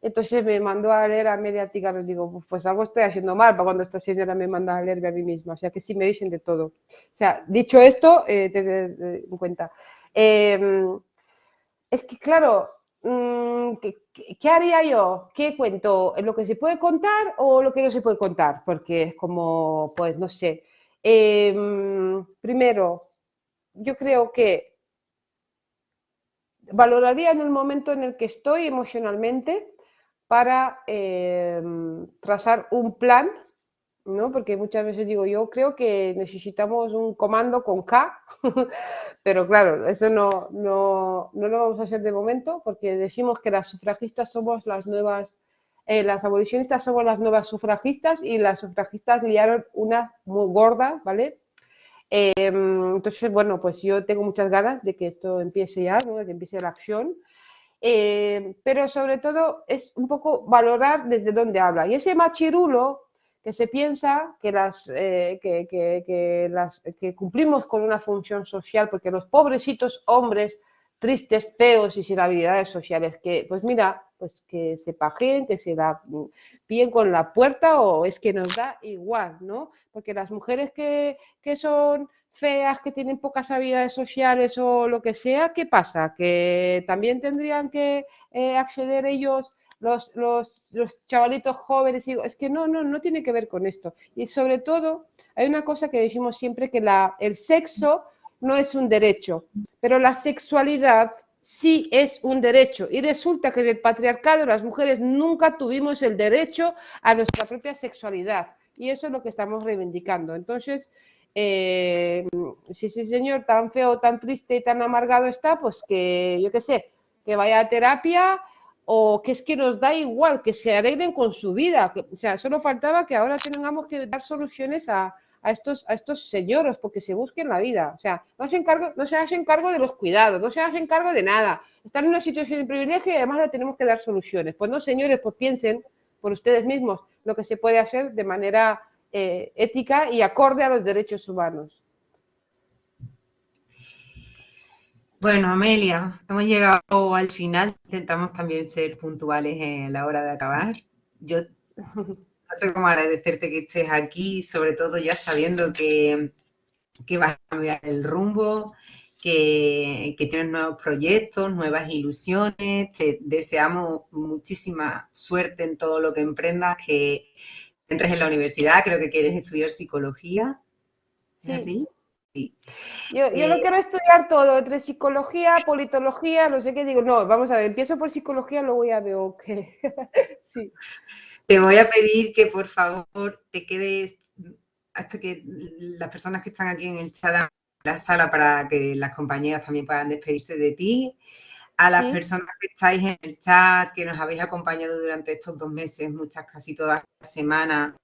entonces me mandó a leer a Amelia Tiganos. Digo, pues algo estoy haciendo mal para cuando esta señora me manda a leerme a mí misma. O sea que sí me dicen de todo. O sea, dicho esto, tened en cuenta. Eh, es que claro, ¿qué haría yo? ¿Qué cuento? ¿Lo que se puede contar o lo que no se puede contar? Porque es como, pues no sé. Primero, yo creo que valoraría en el momento en el que estoy emocionalmente para trazar un plan, ¿no? Porque muchas veces digo, yo creo que necesitamos un comando con K. Pero claro, eso no lo vamos a hacer de momento porque decimos que las sufragistas somos las nuevas, las abolicionistas somos las nuevas sufragistas y las sufragistas liaron una muy gorda, ¿vale? Entonces, bueno, pues yo tengo muchas ganas de que esto empiece ya, ¿no? De que empiece la acción. Pero sobre todo es un poco valorar desde dónde habla. Y ese machirulo que se piensa que cumplimos con una función social, porque los pobrecitos hombres tristes, feos y sin habilidades sociales, que pues mira, pues que se pajeen, que se la pillen con la puerta o es que nos da igual, ¿no? Porque las mujeres que son feas, que tienen pocas habilidades sociales o lo que sea, ¿qué pasa? Que también tendrían que acceder ellos, los chavalitos jóvenes. Digo, es que no tiene que ver con esto. Y sobre todo, hay una cosa que decimos siempre, que el sexo no es un derecho, pero la sexualidad sí es un derecho. Y resulta que en el patriarcado las mujeres nunca tuvimos el derecho a nuestra propia sexualidad. Y eso es lo que estamos reivindicando. Entonces, si ese señor tan feo, tan triste y tan amargado está, pues que, yo qué sé, que vaya a terapia o que es que nos da igual, que se arreglen con su vida. O sea, solo faltaba que ahora tengamos que dar soluciones a estos señores porque se busquen la vida. O sea, no se hacen cargo de los cuidados, no se hacen cargo de nada. Están en una situación de privilegio y además le tenemos que dar soluciones. Pues no, señores, pues piensen por ustedes mismos lo que se puede hacer de manera ética y acorde a los derechos humanos. Bueno, Amelia, hemos llegado al final. Intentamos también ser puntuales en la hora de acabar. Yo no sé cómo agradecerte que estés aquí, sobre todo ya sabiendo que vas a cambiar el rumbo, que tienes nuevos proyectos, nuevas ilusiones. Te deseamos muchísima suerte en todo lo que emprendas, que entres en la universidad. Creo que quieres estudiar psicología. ¿Es Sí, así? Sí. yo lo quiero estudiar todo, entre psicología, politología, no sé qué, digo, no, vamos a ver, empiezo por psicología, luego ya veo que... sí. Te voy a pedir que por favor te quedes hasta que las personas que están aquí en el chat, la sala, para que las compañeras también puedan despedirse de ti. A las Sí, personas que estáis en el chat, que nos habéis acompañado durante estos 2 meses, muchas, casi todas las semanas,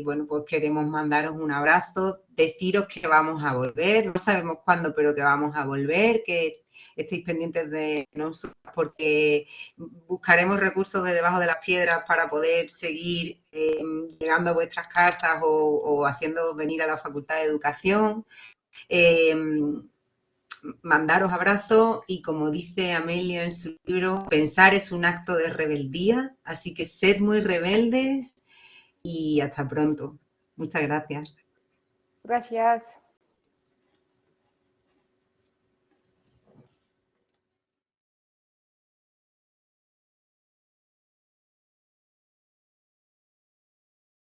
bueno, pues queremos mandaros un abrazo, deciros que vamos a volver, no sabemos cuándo, pero que vamos a volver, que estéis pendientes de nosotros porque buscaremos recursos de debajo de las piedras para poder seguir llegando a vuestras casas o haciendo venir a la Facultad de Educación. mandaros abrazos y, como dice Amelia en su libro, pensar es un acto de rebeldía, así que sed muy rebeldes y hasta pronto. Muchas gracias. Gracias.